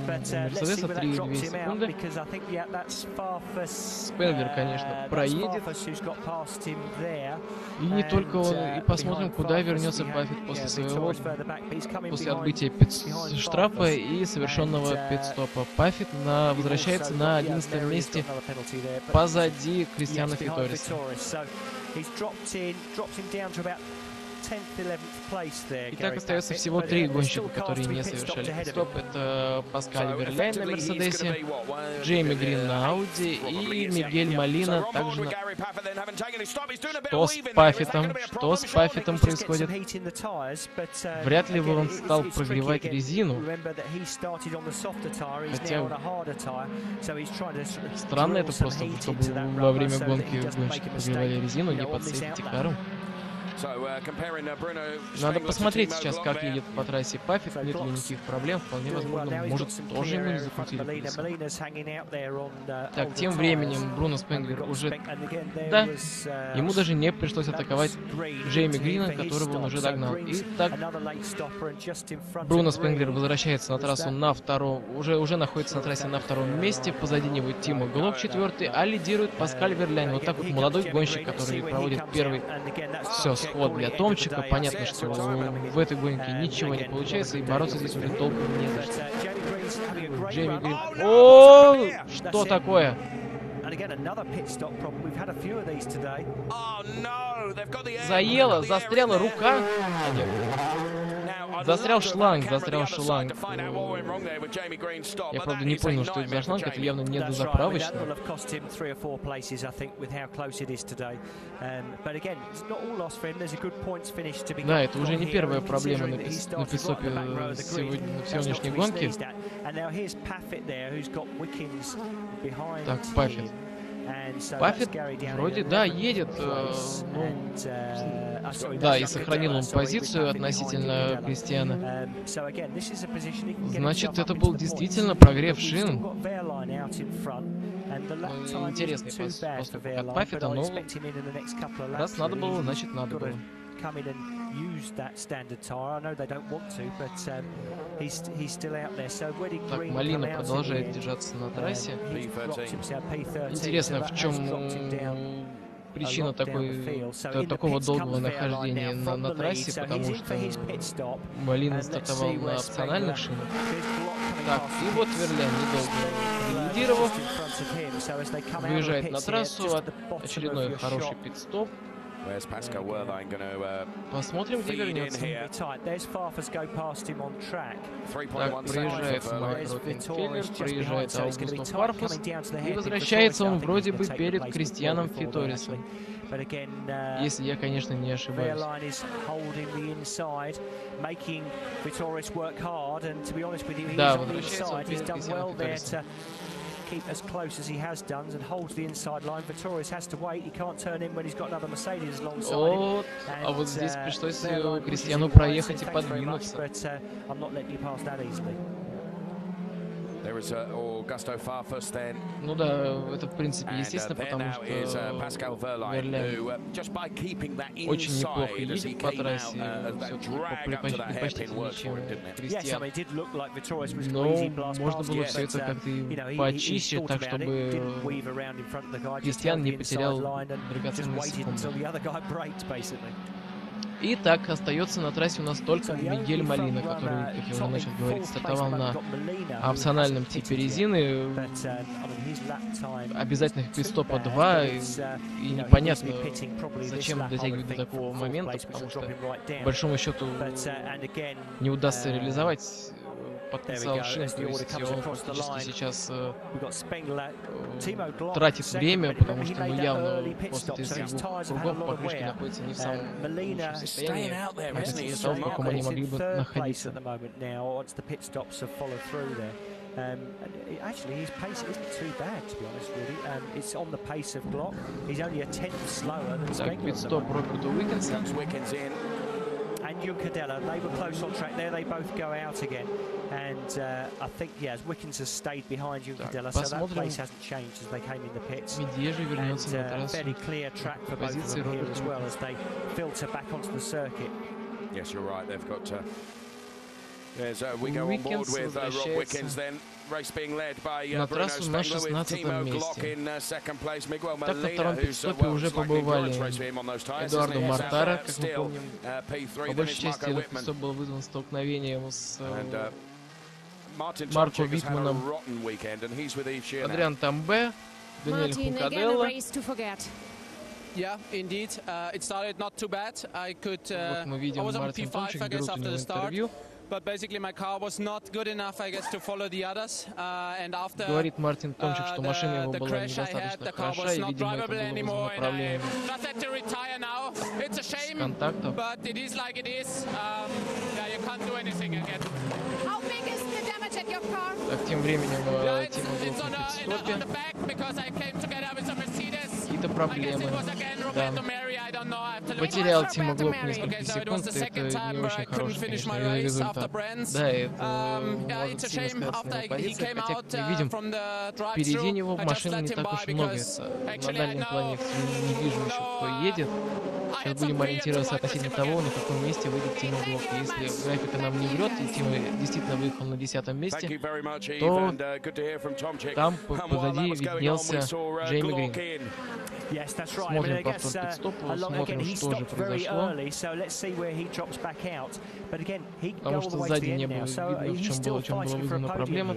Мерседеса, 3,2 секунды. Спилберг, конечно, проедет. И не только он. И посмотрим, куда вернется Паффет после отбытия штрафа и совершенного пит-стопа. Паффет возвращается на 11 месте позади Кристиана Фиториса. Итак, остается всего 3 гонщика, которые не совершали пит-стоп. Это Паскаль Верляйн на Мерседесе, Джейми Грин на Ауди и Мигель Малина также на... Что с Паффетом происходит? Вряд ли он стал прогревать резину. Хотя... Странно это просто, чтобы во время гонки гонщики прогревали резину не под сейфти-каром. Надо посмотреть сейчас, как едет по трассе Паффет, нет ли никаких проблем. Вполне возможно, может, тоже ему не закрутили колесо. Так, тем временем Бруно Спенглер уже... Да, ему даже не пришлось атаковать Джейми Грина, которого он уже догнал. Итак, Бруно Спенглер возвращается на трассу на втором... Уже находится на трассе на 2-м месте. Позади него Тимо Глок 4-й, а лидирует Паскаль Верляйн. Вот так вот молодой гонщик, который проводит первый... Все, сход для Томчика. Понятно, что в этой гонке ничего не получается, и бороться здесь уже толком не за что. Джейми Грин. О, что такое? Заела, застряла рука. Застрял шланг. Я, правда, не понял, что это за шланг. Это явно не дозаправочный. Да, это уже не первая проблема на питстопе в сегодняшней гонке. Так, Паффет. Паффет вроде, да, едет, да, и сохранил он позицию относительно Кристиана. Значит, это был действительно прогрев шин. Интересный поступок от Паффета, но раз надо было, значит надо было. Так, Малина продолжает держаться на трассе. Интересно, в чем причина такого долгого нахождения на трассе, потому что Малина стартовал на опциональных шинах. Так, и вот Верлян, недолго лидировав, выезжает на трассу, очередной хороший пит-стоп. Посмотрим, где вернется. Так, проезжает Майк Ротенфеллер, проезжает Аугусто Фарфус, и возвращается он вроде бы перед Кристианом Фиторисом. Если я, конечно, не ошибаюсь. Да, возвращается он перед Кристианом Фиторисом. Keep as close as he has done and holds the inside line. Vittorius has to wait. He can't turn in when he's got another Mercedes alongside him. А вот здесь пришлось Кристиану проехать и подвинуться. I'm not letting you pass that easily. Ну да, это в принципе естественно, потому что Верлян очень неплохо едет по трассе, предпочтительнее, чем Кристиан. Но можно было все это как-то почище, так чтобы Кристиан не потерял драгоценные секунды. И так, остается на трассе у нас только Мигель Малина, который, как я уже начал говорить, стартовал на опциональном типе резины. Обязательных пит-стопа 2, и непонятно, зачем дотягивать до такого момента, потому что, по большому счету, не удастся реализовать потенциал шин, то есть он фактически сейчас тратит время, потому что явно после 32 кругов покрышки находятся не в самом лучшем состоянии, относительно того, в каком они могли бы находиться. Actually, his pace isn't too bad, to be honest, really. It's on the pace of Glock. He's only a tenth slower than Spengler. Так, пит-стоп Роберту Уикенсу. And Juncadella, they were close on track there. They both go out again. And I think, yeah, Wickens has stayed behind Juncadella, so that place hasn't changed as they came in the pits. And fairly clear track for both of them here as well as they filter back onto the circuit. Yes, you're right. They've got... we go on board with Rob Wickens then. Race being led by Bruno Spengler with Timo Glock in second place. Miguel Molina, who's уже побывали Эдуардо Мортара, как мы помним. По большей части этот пит-стоп был вызван столкновением с Марко Витманом, Адриан Тамбе, Даниэль Хункаделло. Yeah, indeed. It started not too bad. I was on P5, I guess, after the start. But basically my car was not good enough, I guess, to follow the others. And after говорит Мартин Томчик, что машина его была недостаточно хороша, и, видимо, это было вызвано проблемами с контактов. Так, тем временем Тима был в пит-стопе. Какие-то проблемы. Да. Потерял Тима Глок несколько секунд, это не очень хороший, конечно, результат. Да, это может сильно сказаться на его позиции, хотя, как мы видим, впереди него машин не так уж много. На дальнем плане не вижу еще, кто едет. Сейчас будем ориентироваться относительно того, на каком месте выйдет Тима Глок. Если графика нам не врет, и Тима действительно выехал на 10-м месте, то там позади виднелся Джейми Грин. Смотрим повтор пит-стопа, смотрим, что же произошло. Потому что сзади не было видно, в чем была вызвана проблема.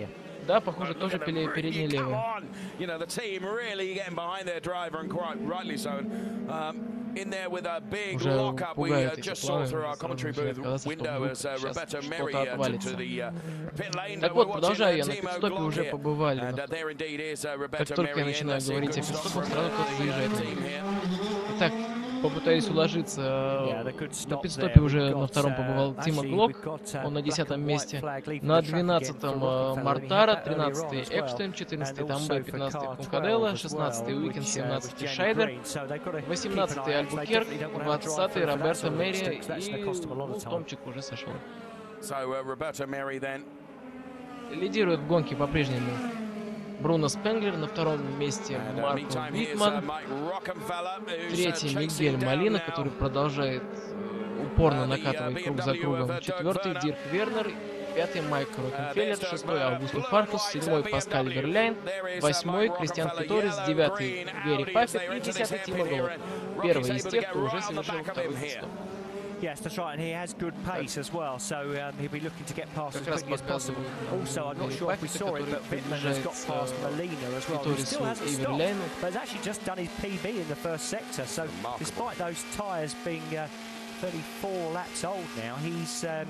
Да, похоже, тоже передний левый. уже пугают эти планы, сразу начинает казаться, что вдруг сейчас что-то отвалится. Так вот, продолжаю я, на пит-стопе уже побывали. Как только я начинаю говорить о пит-стопах, сразу кто-то заезжает. Итак, попытаюсь уложиться. На пит-стопе уже на втором побывал Тима Глок, он на 10-м месте. На 12-м Мартара, 13-й Эпштейн, 14-й Тамбе, 15-й Кункаделла, 16-й Уикенд, 17-й Шайдер, 18-й Альбукерк, 20-й Роберто Мэри и Томчик уже сошел. Лидирует в гонке по-прежнему Бруно Спенглер, на втором месте Марко Витман, третий Мигель Молина, который продолжает упорно накатывать круг за кругом, четвертый Дирк Вернер, пятый Майк Рокенфеллер, шестой Аугусто Фаркус, седьмой Паскаль Верляйн, восьмой Кристиан Фиторис, девятый Гэри Паффет и десятый Тима Глок. Первый из тех, кто уже совершил второй пит-стоп. Yes, that's right, and he has good pace as well, so he'll be looking to get past as quickly as possible. Also, I'm not sure if we saw it, but Wittmann has got past Molina as well. He still hasn't stopped, but has actually just done his PB in the first sector, so despite those tyres being 34 laps old now, he's still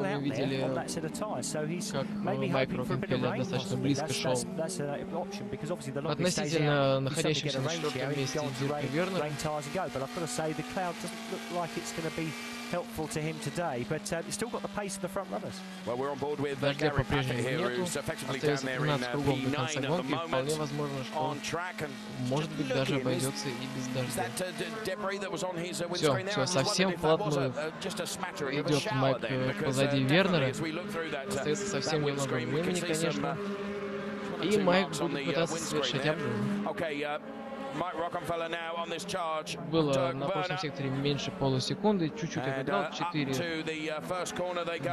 out there on that set of tyres, so he's maybe hoping for a bit of rain possibly. That's an option, because obviously the longer he stays out, he's subject to rain showering, he's got to rain tyres and go, but I've got to say the cloud doesn't look like it's going to be helpful to him today, but he's still got the pace of the front runners. Well, we're on board with Gary Paffett here, who's effectively down there in P9 at the moment, on track, and может быть, даже обойдется и без дождя. Все, совсем вплотную идет Майк позади Вернера. Остается совсем немного времени, конечно. И Майк будет пытаться совершать обгон. Было на прошлом секторе меньше полусекунды, чуть-чуть обыграл, 4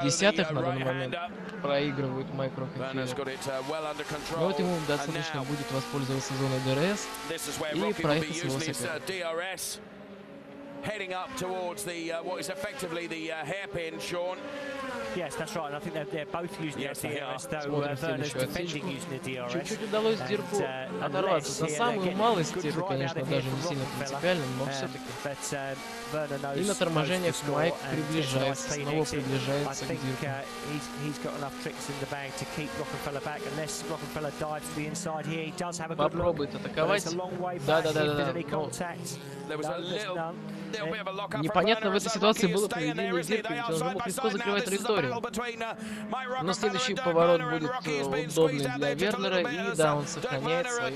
десятых на данный момент проигрывает Майк Рокенфеллер. Но вот ему достаточно будет воспользоваться зоной ДРС и проехать своего соперника. Heading up towards the what is effectively the hairpin, Sean. Yes, that's right. And I think they're both using the DRS, though Werner's defending using the DRS. Чуть-чуть удалось Дирку оторваться. На самую малость Дирку, конечно, даже не сильно принципиально, но все-таки. И на торможениях Майк приближается, снова приближается к Дирку. Попробует атаковать. Да. Непонятно в этой ситуации было поведение Дирка, ведь он же мог легко закрывать траекторию. Но следующий поворот будет удобный для Вернера, и да, он сохраняет свое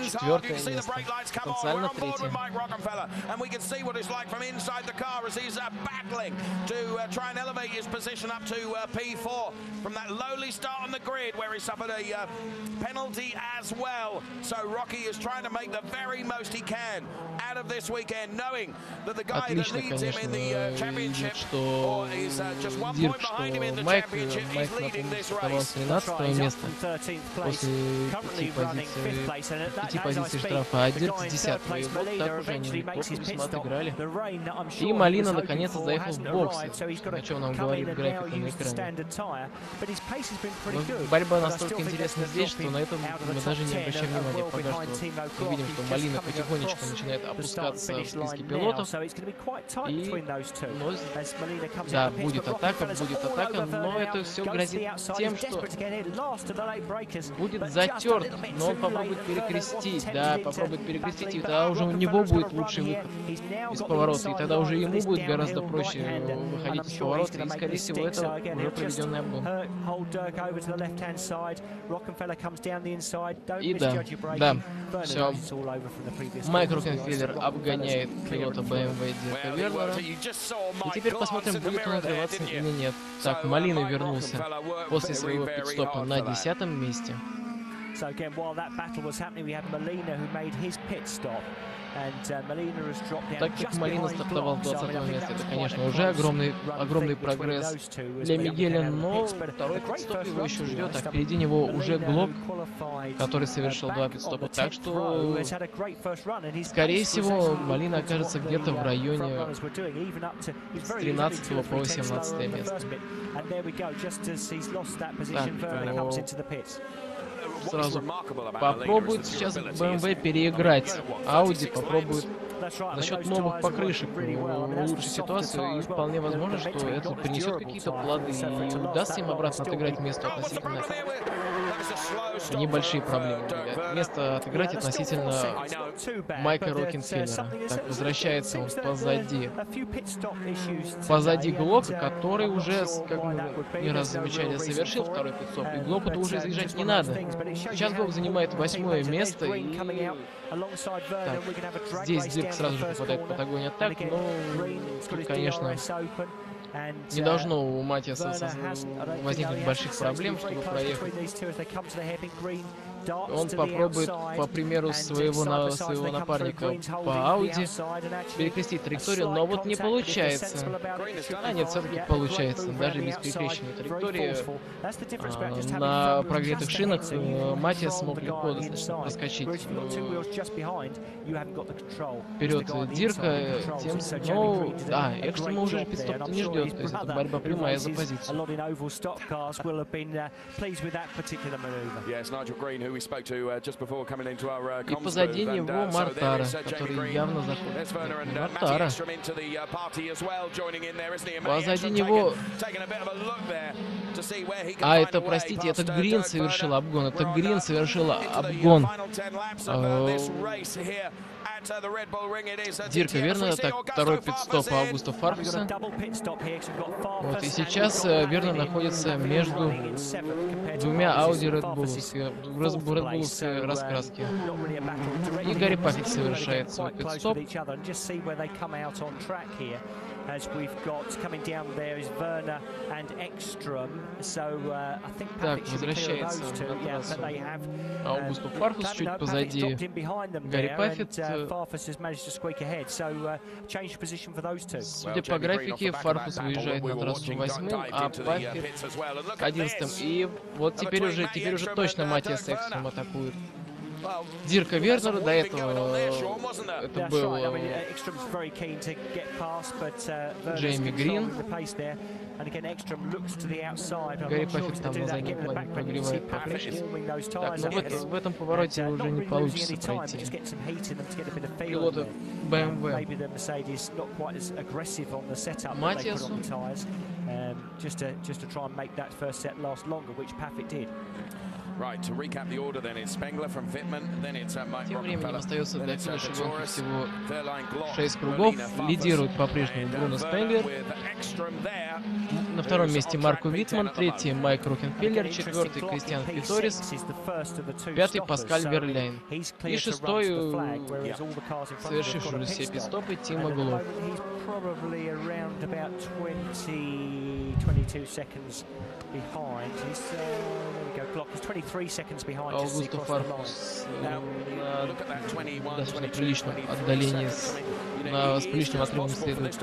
четвертое место, потенциально третье. Отлично, конечно, видит, что Дирк, что Майк оставался 13 место после 5 позиций штрафа, а Дирк с 10. И вот так уже они неплохо весьма отыграли. И Молина наконец-то заехал в боксы, о чем нам говорит графика на экране. Но борьба настолько интересна здесь, что на этом мы даже не обращаем внимания. Пока что мы видим, что Молина потихонечку начинает опускаться в списке пилотов. И, да, будет атака, но это все грозит тем, что будет затерт, но он попробует перекрестить, и тогда уже у него будет лучший выход из поворота, и тогда уже ему будет гораздо проще выходить из поворота, и, скорее всего, это уже проведенный обгон. И да, все. Майк Рокенфеллер обгоняет пилота BMW Дирка Вернера. И теперь посмотрим, будет он отрываться или нет. Так, Молина вернулся после своего пит-стопа на 10-м месте. Так как Молина стартовал с 20-го места, это, конечно, уже огромный прогресс для Мигеля, но второй пит-стоп его еще ждет, а впереди него уже Глок, который совершил 2 пит-стопа, так что, скорее всего, Молина окажется где-то в районе с 13 по 18 место. Так, сразу попробует сейчас BMW переиграть. Audi попробует за счет новых покрышек улучшить ситуацию, и вполне возможно, что это принесет какие-то плоды и удастся им обратно отыграть место относительно небольшие проблемы. Место отыграть относительно Майка Рокенфеллера. Так, возвращается он позади Глока, который уже, как мы не раз замечали, совершил второй пит-стоп, и Глоку-то уже заезжать не надо. Сейчас Глок занимает 8-е место, и так, здесь Дирк сразу же попадает под огонь атак, но тут, конечно, не должно у Матиаса возникнуть больших проблем, чтобы проехать. Он попробует, по примеру своего напарника по Ауди, перекрестить траекторию, но вот не получается. А нет, все-таки получается. Даже без перекрещенной траектории на прогретых шинах Матиас смог легко проскочить вперед Дирка. Но, да, Экстрема уже пит-стоп не ждет, то есть это борьба прямая за позицию. И позади него Мортара, который явно заходит. Мортара. Позади него... А, это, простите, это Грин совершил обгон. Это Грин совершил обгон. Дирка, верно? Так, второй пит-стоп Аугуста Фарфуса. Вот, и сейчас верно находится между двумя Ауди Редбулловской раскраски. И Гарри Паффик совершает свой пит-стоп. Так, возвращается на трассу Аугусту Фарфус, чуть позади Гарри Паффит. Судя по графике, Фарфус выезжает на трассу 8-м, а Паффит 11-м. И вот теперь уже точно Матиас Экстрем атакует Дирка Вернера. До этого это был Джейми Грин. Гарри Паффит там на заднем плане прогревает покрышки. Так, но в этом повороте уже не получится пройти пилота BMW. Матиасу. Тем временем остается для финиша гонки всего 6 кругов. Лидирует по-прежнему Бруно Спенглер. На втором месте Марко Витман, третий Майк Рокенфеллер, четвертый Кристиан Фиторис, пятый Паскаль Верлейн и шестой, совершивший все пит-стопы, Тима Глок. Аугусто Фарфус на достаточно приличном отдалении, с приличным отрывом следует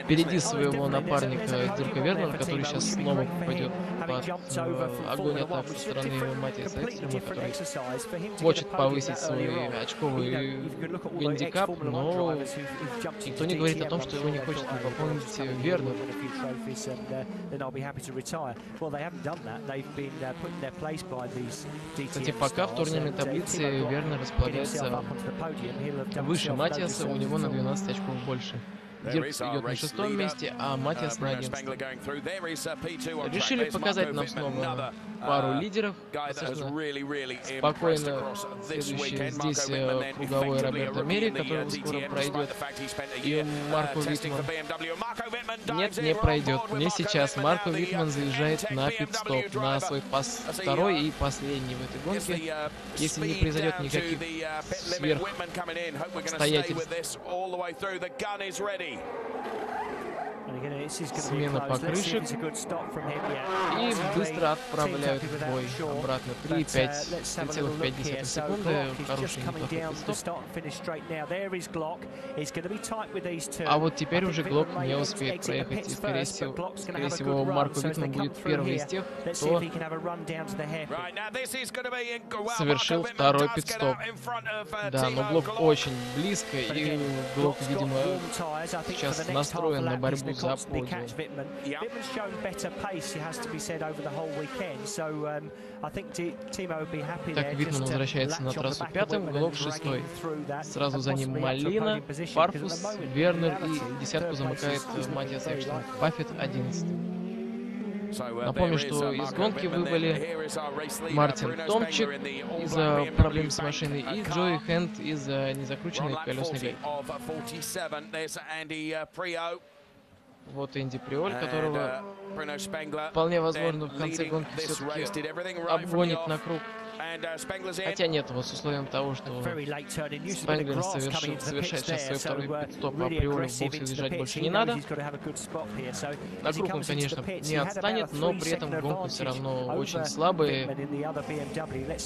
впереди своего напарника Дирка Вернера, который сейчас снова попадет под огонь атак со стороны Матиаса Экстрема, который хочет повысить свой очковый гандикап, но никто не говорит о том, что его не хочет пополнить Вернер. Кстати, пока в турнирной таблице Вернер располагается выше Матиаса, у него на 12 очков больше. Дирк идет на 6-м месте, а Матиас на 11-м. Решили показать нам снова пару лидеров. Спокойно следующий здесь круговой Роберто Мери, который скоро пройдет. И Марко Витман. Нет, не пройдет. Не сейчас. Марко Витман заезжает на пит-стоп, на свой второй и последний в этой гонке. Если не произойдет никаких сверхстоятельств. Смена покрышек и быстро отправляют в бой обратно. 3,5 секунды. Хороший пит-стоп. А вот теперь уже Глок не успеет проехать. И, скорее всего, Марко Витман будет первый из тех, кто совершил второй пит-стоп. Да, но Глок очень близко, и Глок, видимо, сейчас настроен на борьбу за на подиум. Так, Витман возвращается на трассу пятым, Глок шестой. Сразу за ним Малина, Фарфус, Вернер и десятку замыкает Матиас Экштрем. Паффет 11. Напомню, что из гонки выбыли Мартин Томчик из-за проблем с машиной и Джои Хэнд из-за незакрученной колесной гайки. Вот Энди Приоль, которого вполне возможно в конце гонки все-таки обгонит на круг. Хотя нет, вот с условием того, что Спенглер совершает сейчас свой второй пит-стоп, а Приолю в боксе заезжать больше не надо. На круг он, конечно, не отстанет, но при этом гонка все равно очень слабая.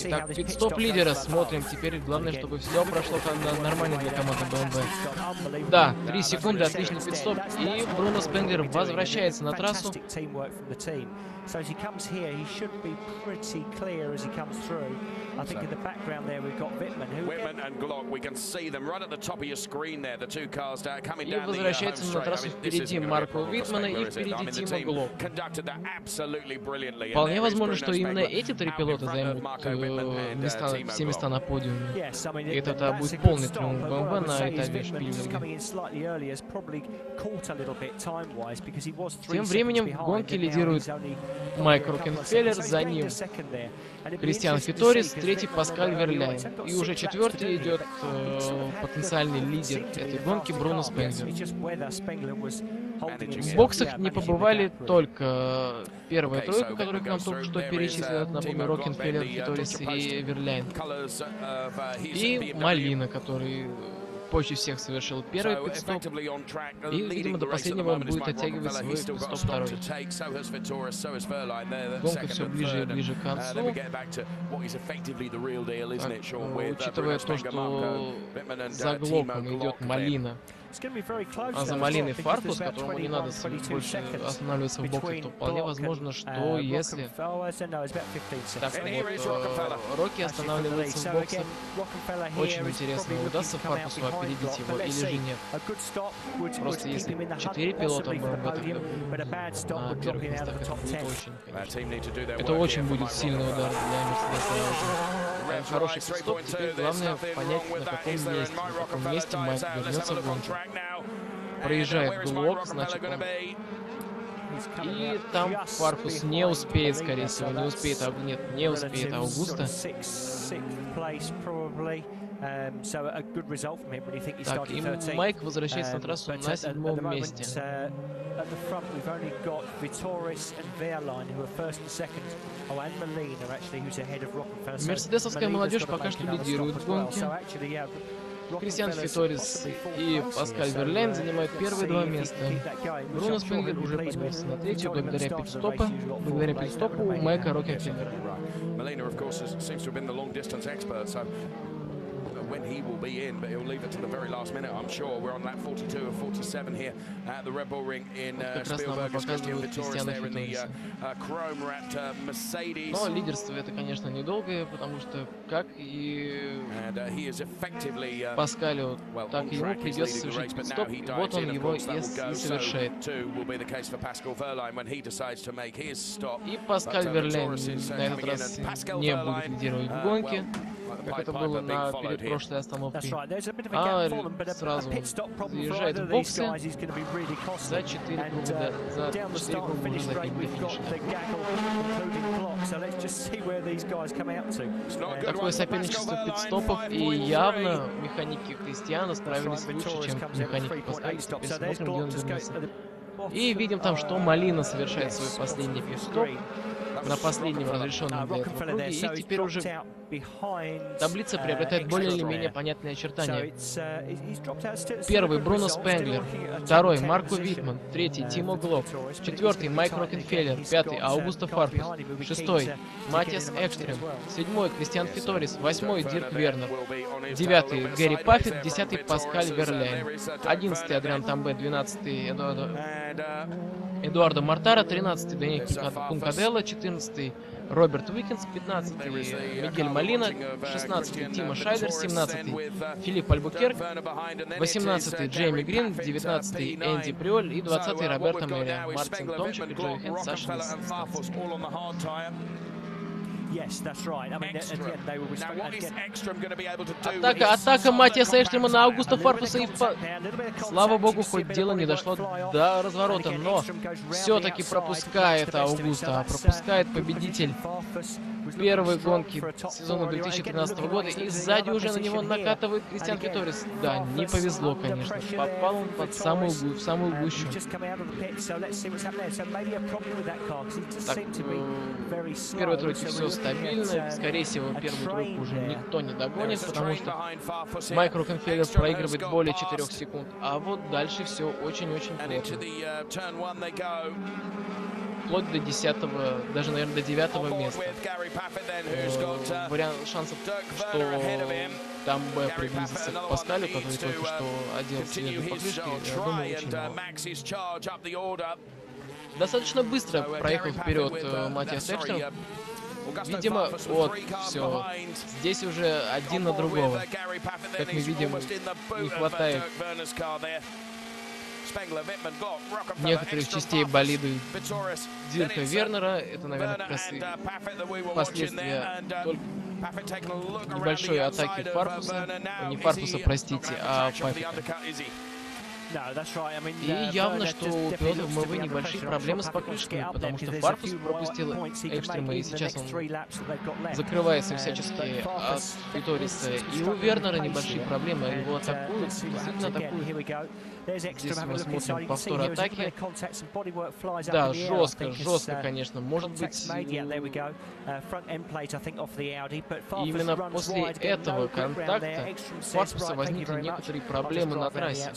Итак, пит-стоп лидера смотрим. Теперь главное, чтобы все прошло нормально для команды BMW. Да, 3 секунды, отличный пит-стоп. И Бруно Спенглер возвращается на трассу. So as he comes here, he should be pretty clear as he comes through. I think in the background there we've got Wittmann. Wittmann and Glock, we can see them right at the top of your screen there. The two cars coming down the возвращается на трассу впереди Марка Витмана и впереди Тима Глок. Вполне возможно, что именно эти три пилота займут все места на подиуме. И это будет полный триумф BMW на этапе Шпильберга. Тем временем в гонке лидирует Майк Рокенфеллер, за ним Кристиан Фиторис, третий Паскаль Верляйн. И уже четвертый идет потенциальный лидер этой гонки Бруно Спенглер. В боксах не побывали только первая тройка, которую к нам только что перечислили, напомню, Рокенфеллер, Фиторис и Верляйн. И Малина, который позже всех совершил первый пит-стоп, и, видимо, до последнего он будет оттягивать свой пит-стоп второй. Гонка все ближе и ближе к концу. Учитывая то, что за Глоком идет Малина, а за Малиной Фарфус, которому не надо больше останавливаться в боксах, то вполне возможно, что если... Так, вот, Рокки останавливается в боксах. Очень интересно, удастся Фарфусу опередить его или же нет. Просто если 4 пилота BMW на первых местах, это будет очень, конечно. Это очень будет сильный удар для Мерседеса. Хороший пит-стоп, теперь главное понять, на каком месте Майк вернется в гонку. Проезжает Глок, значит он... И там Фарфус не успеет, скорее всего, не успеет, не успеет Аугуста. Так, и Майк возвращается на трассу на 7-м месте. Мерседесовская молодежь пока что лидирует в гонке. Кристиан Фиторис и Паскаль Верляйн занимают первые два места. Бруно Спенглер уже поднялся на третью благодаря пит-стопу Майка Рокенфеллера. When he will be in, but he'll leave it to the very last minute, I'm sure. We're on lap 42 or 47 here at the Red Bull Ring in Spielberg. Christian Fittoris there in the chrome-wrapped Mercedes. Но лидерство это, конечно, недолгое, потому что, как и Паскалю, так и ему придется совершить пит-стоп, и вот он его и совершает. И Паскаль Верляйн на этот раз не будет лидировать в гонке, как это было перед прошлой остановкой, а сразу заезжает в боксы за 4 круга, за 4 круга уже за ним до финиша. Такое соперничество пит-стопов, и явно механики Кристиана справились лучше, чем механики Паскаля. Теперь смотрим, где он вернулся. И видим там, что Малина совершает свой последний пит-стоп на последнем разрешенном для этого круге, и теперь уже таблица приобретает более или менее понятные очертания. Первый Бруно Спенглер, второй Марко Витман, третий Тимо Глок, четвертый Майк Рокенфеллер, пятый Аугусто Фарфус, шестой Матиас Экштрем, седьмой Кристиан Фиторис, восьмой Дирк Вернер, девятый Гэри Паффет, десятый Паскаль Верляйн, одиннадцатый Адриан Тамбе, двенадцатый Эдуардо Мортара, 13-й Даниэль Кункаделло, 14-й Роберт Уикенс, 15-й Мигель Молина, 16-й Тимо Шайдер, 17-й Филипп Альбукерк, 18-й Джейми Грин, 19-й Энди Приоль и 20-й Роберто Мерия, Мартин Томчик и Джои Хен, Саша Несенстанций. Атака Матиаса Экстрема на Аугуста Фарфуса. Слава богу, хоть дело не дошло до разворота, но все-таки пропускает Аугуста. Пропускает победитель первой гонки сезона 2013 года. И сзади уже на него накатывает Кристиан Фиторис. Да, не повезло, конечно. Попал он под самую гущу. Так, в первой тройке все стабильно. Скорее всего, первую тройку уже никто не догонит, потому что Майк Рокенфеллер проигрывает более 4 секунд. А вот дальше все очень-очень плотно. Вплоть до 10-го, даже, наверное, до 9-го места. Вариант шансов, что там Б приблизится к Паскалю, который только что одел снежные покрышки, я думаю, очень мало. Достаточно быстро проехал вперед Матиас Экстрем. Видимо, вот, все. Здесь уже один на другого. Как мы видим, не хватает некоторых частей болиды Дирка Вернера. Это, наверное, как раз и последствия только небольшой атаки Фарфуса. Не Фарфуса, простите, а Паффика. И явно, что у пилотов МВ небольшие проблемы с покрышками, потому что Фарфус пропустил Экстрема, и сейчас он закрывается всячески от Фиториса. И у Вернера небольшие проблемы, его атакуют, действительно атакуют. Здесь мы смотрим повтор атаки. Да, жестко, конечно. Может быть, именно после этого контакта у Фарфуса возникли некоторые проблемы на трассе.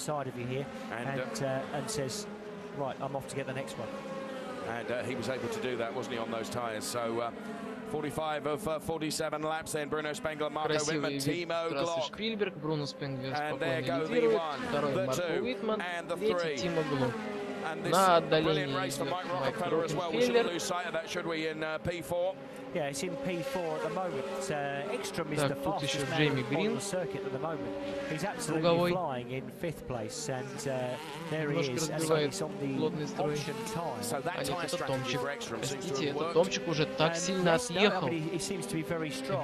He was able to do that, wasn't he, on those tyres? So 45 of 47 laps then. Bruno Spengler, Marco Wittmann, Timo Glock. Шпильберг, Бруно Спенгер спокойно лидирует. Второй Марко Уитман, третий Тимо Глок. На отдалении Майк Рокенфеллер. Так, тут еще Джейми Грин. Круговой. Немножко разбивает плотный строй. А нет, это Томчик. Простите, этот Томчик уже так сильно отъехал.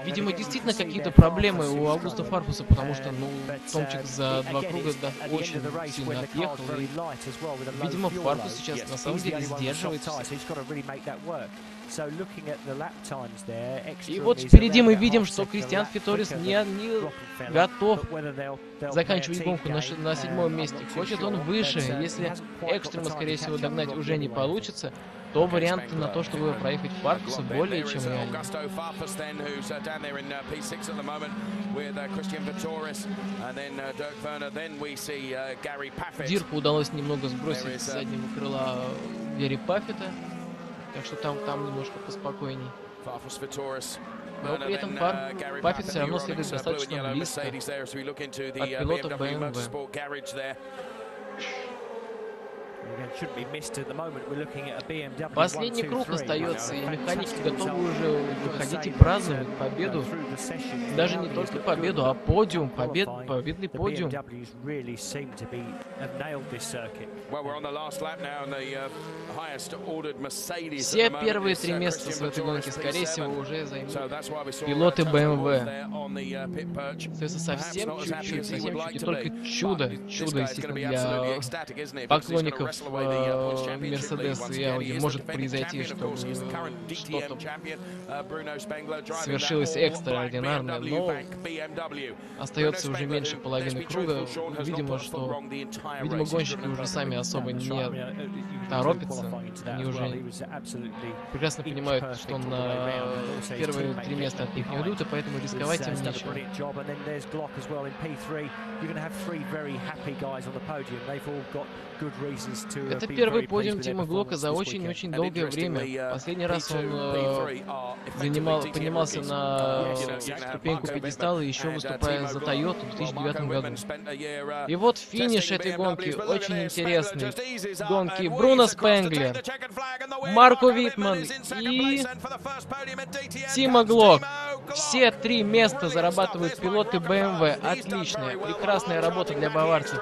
Видимо, действительно какие-то проблемы у Аугуста Фарфуса, потому что, ну, Томчик за 2 круга очень сильно отъехал. И, видимо, Фарфус сейчас на самом деле сдерживается. И вот впереди мы видим, что Кристиан Фиторис не готов заканчивать гонку на 7-м месте. Хочет он выше. Если Экстрема, скорее всего, догнать уже не получится, то варианты на то, чтобы проехать Фарфуса, более чем реальны. Дирку удалось немного сбросить с заднего крыла Герри Паффета. Так что там немножко поспокойней. Но при этом Паффет все равно следует достаточно близко от пилота BMW. Последний круг остается, и механики готовы уже выходить и праздновать победу. Даже не только победу, а подиум, победный подиум. Все первые 3 места с этой гонки, скорее всего, уже займут пилоты BMW. Остается совсем чуть-чуть, и только чудо, естественно, для поклонников Мерседес и Ауди может произойти, что что-то свершилось экстраординарное, но остается уже меньше половины круга. Видимо, гонщики уже сами особо не торопятся. Они уже прекрасно понимают, что на первые 3 места от них не уйдут, и поэтому рисковать им нечего. Good reasons Это первый подиум Тима Глока за очень-очень долгое время. Последний раз он поднимался на ступеньку пьедестала, еще выступая за Тойоту в 2009 году. И вот финиш этой гонки очень интересный. Гонки Бруно Спенглер, Марко Витман и Тима Глок. Все 3 места зарабатывают пилоты BMW. Отличная, прекрасная работа для баварцев.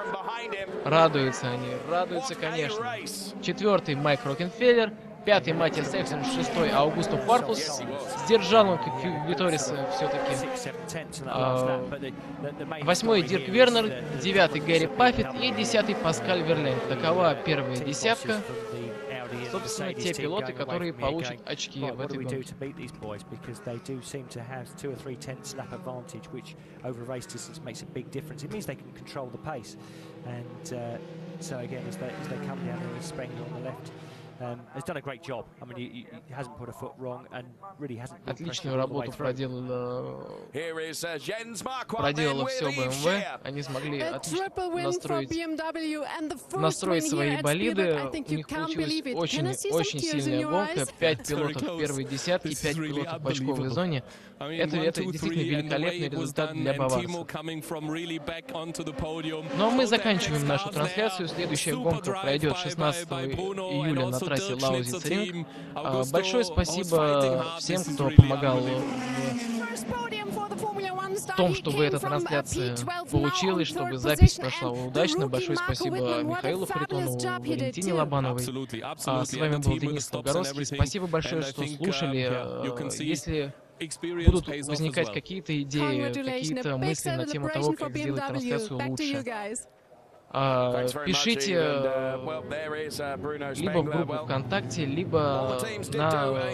Радуются они, радуются, конечно. 4-й Майк Рокенфеллер, 5-й Матиас Эксен, 6-й Аугусто Фарфус. Сдержал он Виториса все-таки. 8-й Дирк Вернер, 9-й Гэри Паффет и 10-й Паскаль Верлен. Такова первая десятка. Собственно, те пилоты, которые получат очки в этой гонке. Отличную работу проделала все BMW. Они смогли отлично настроить свои болиды. У них получилась очень сильная гонка. 5 пилотов в первой десятке, 5 пилотов в очковой зоне. Это действительно великолепный результат для баварцев. Ну а мы заканчиваем нашу трансляцию. Следующая гонка пройдет 16 июля на трассе Лаузиц-Ринг. Большое спасибо всем, кто помогал в том, чтобы эта трансляция получилась, чтобы запись прошла удачно. Большое спасибо Михаилу Харитонову, Валентине Лобановой. С вами был Денис Новгородский. Спасибо большое, что слушали. Если будут возникать какие-то идеи, какие-то мысли на тему того, как сделать трансляцию лучше, пишите либо в группу ВКонтакте, либо на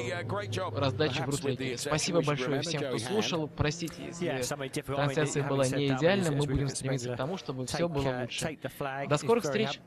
раздаче в Руслете. Спасибо большое всем, кто слушал. Простите, если трансляция была не идеальна. Мы будем стремиться к тому, чтобы все было лучше. До скорых встреч!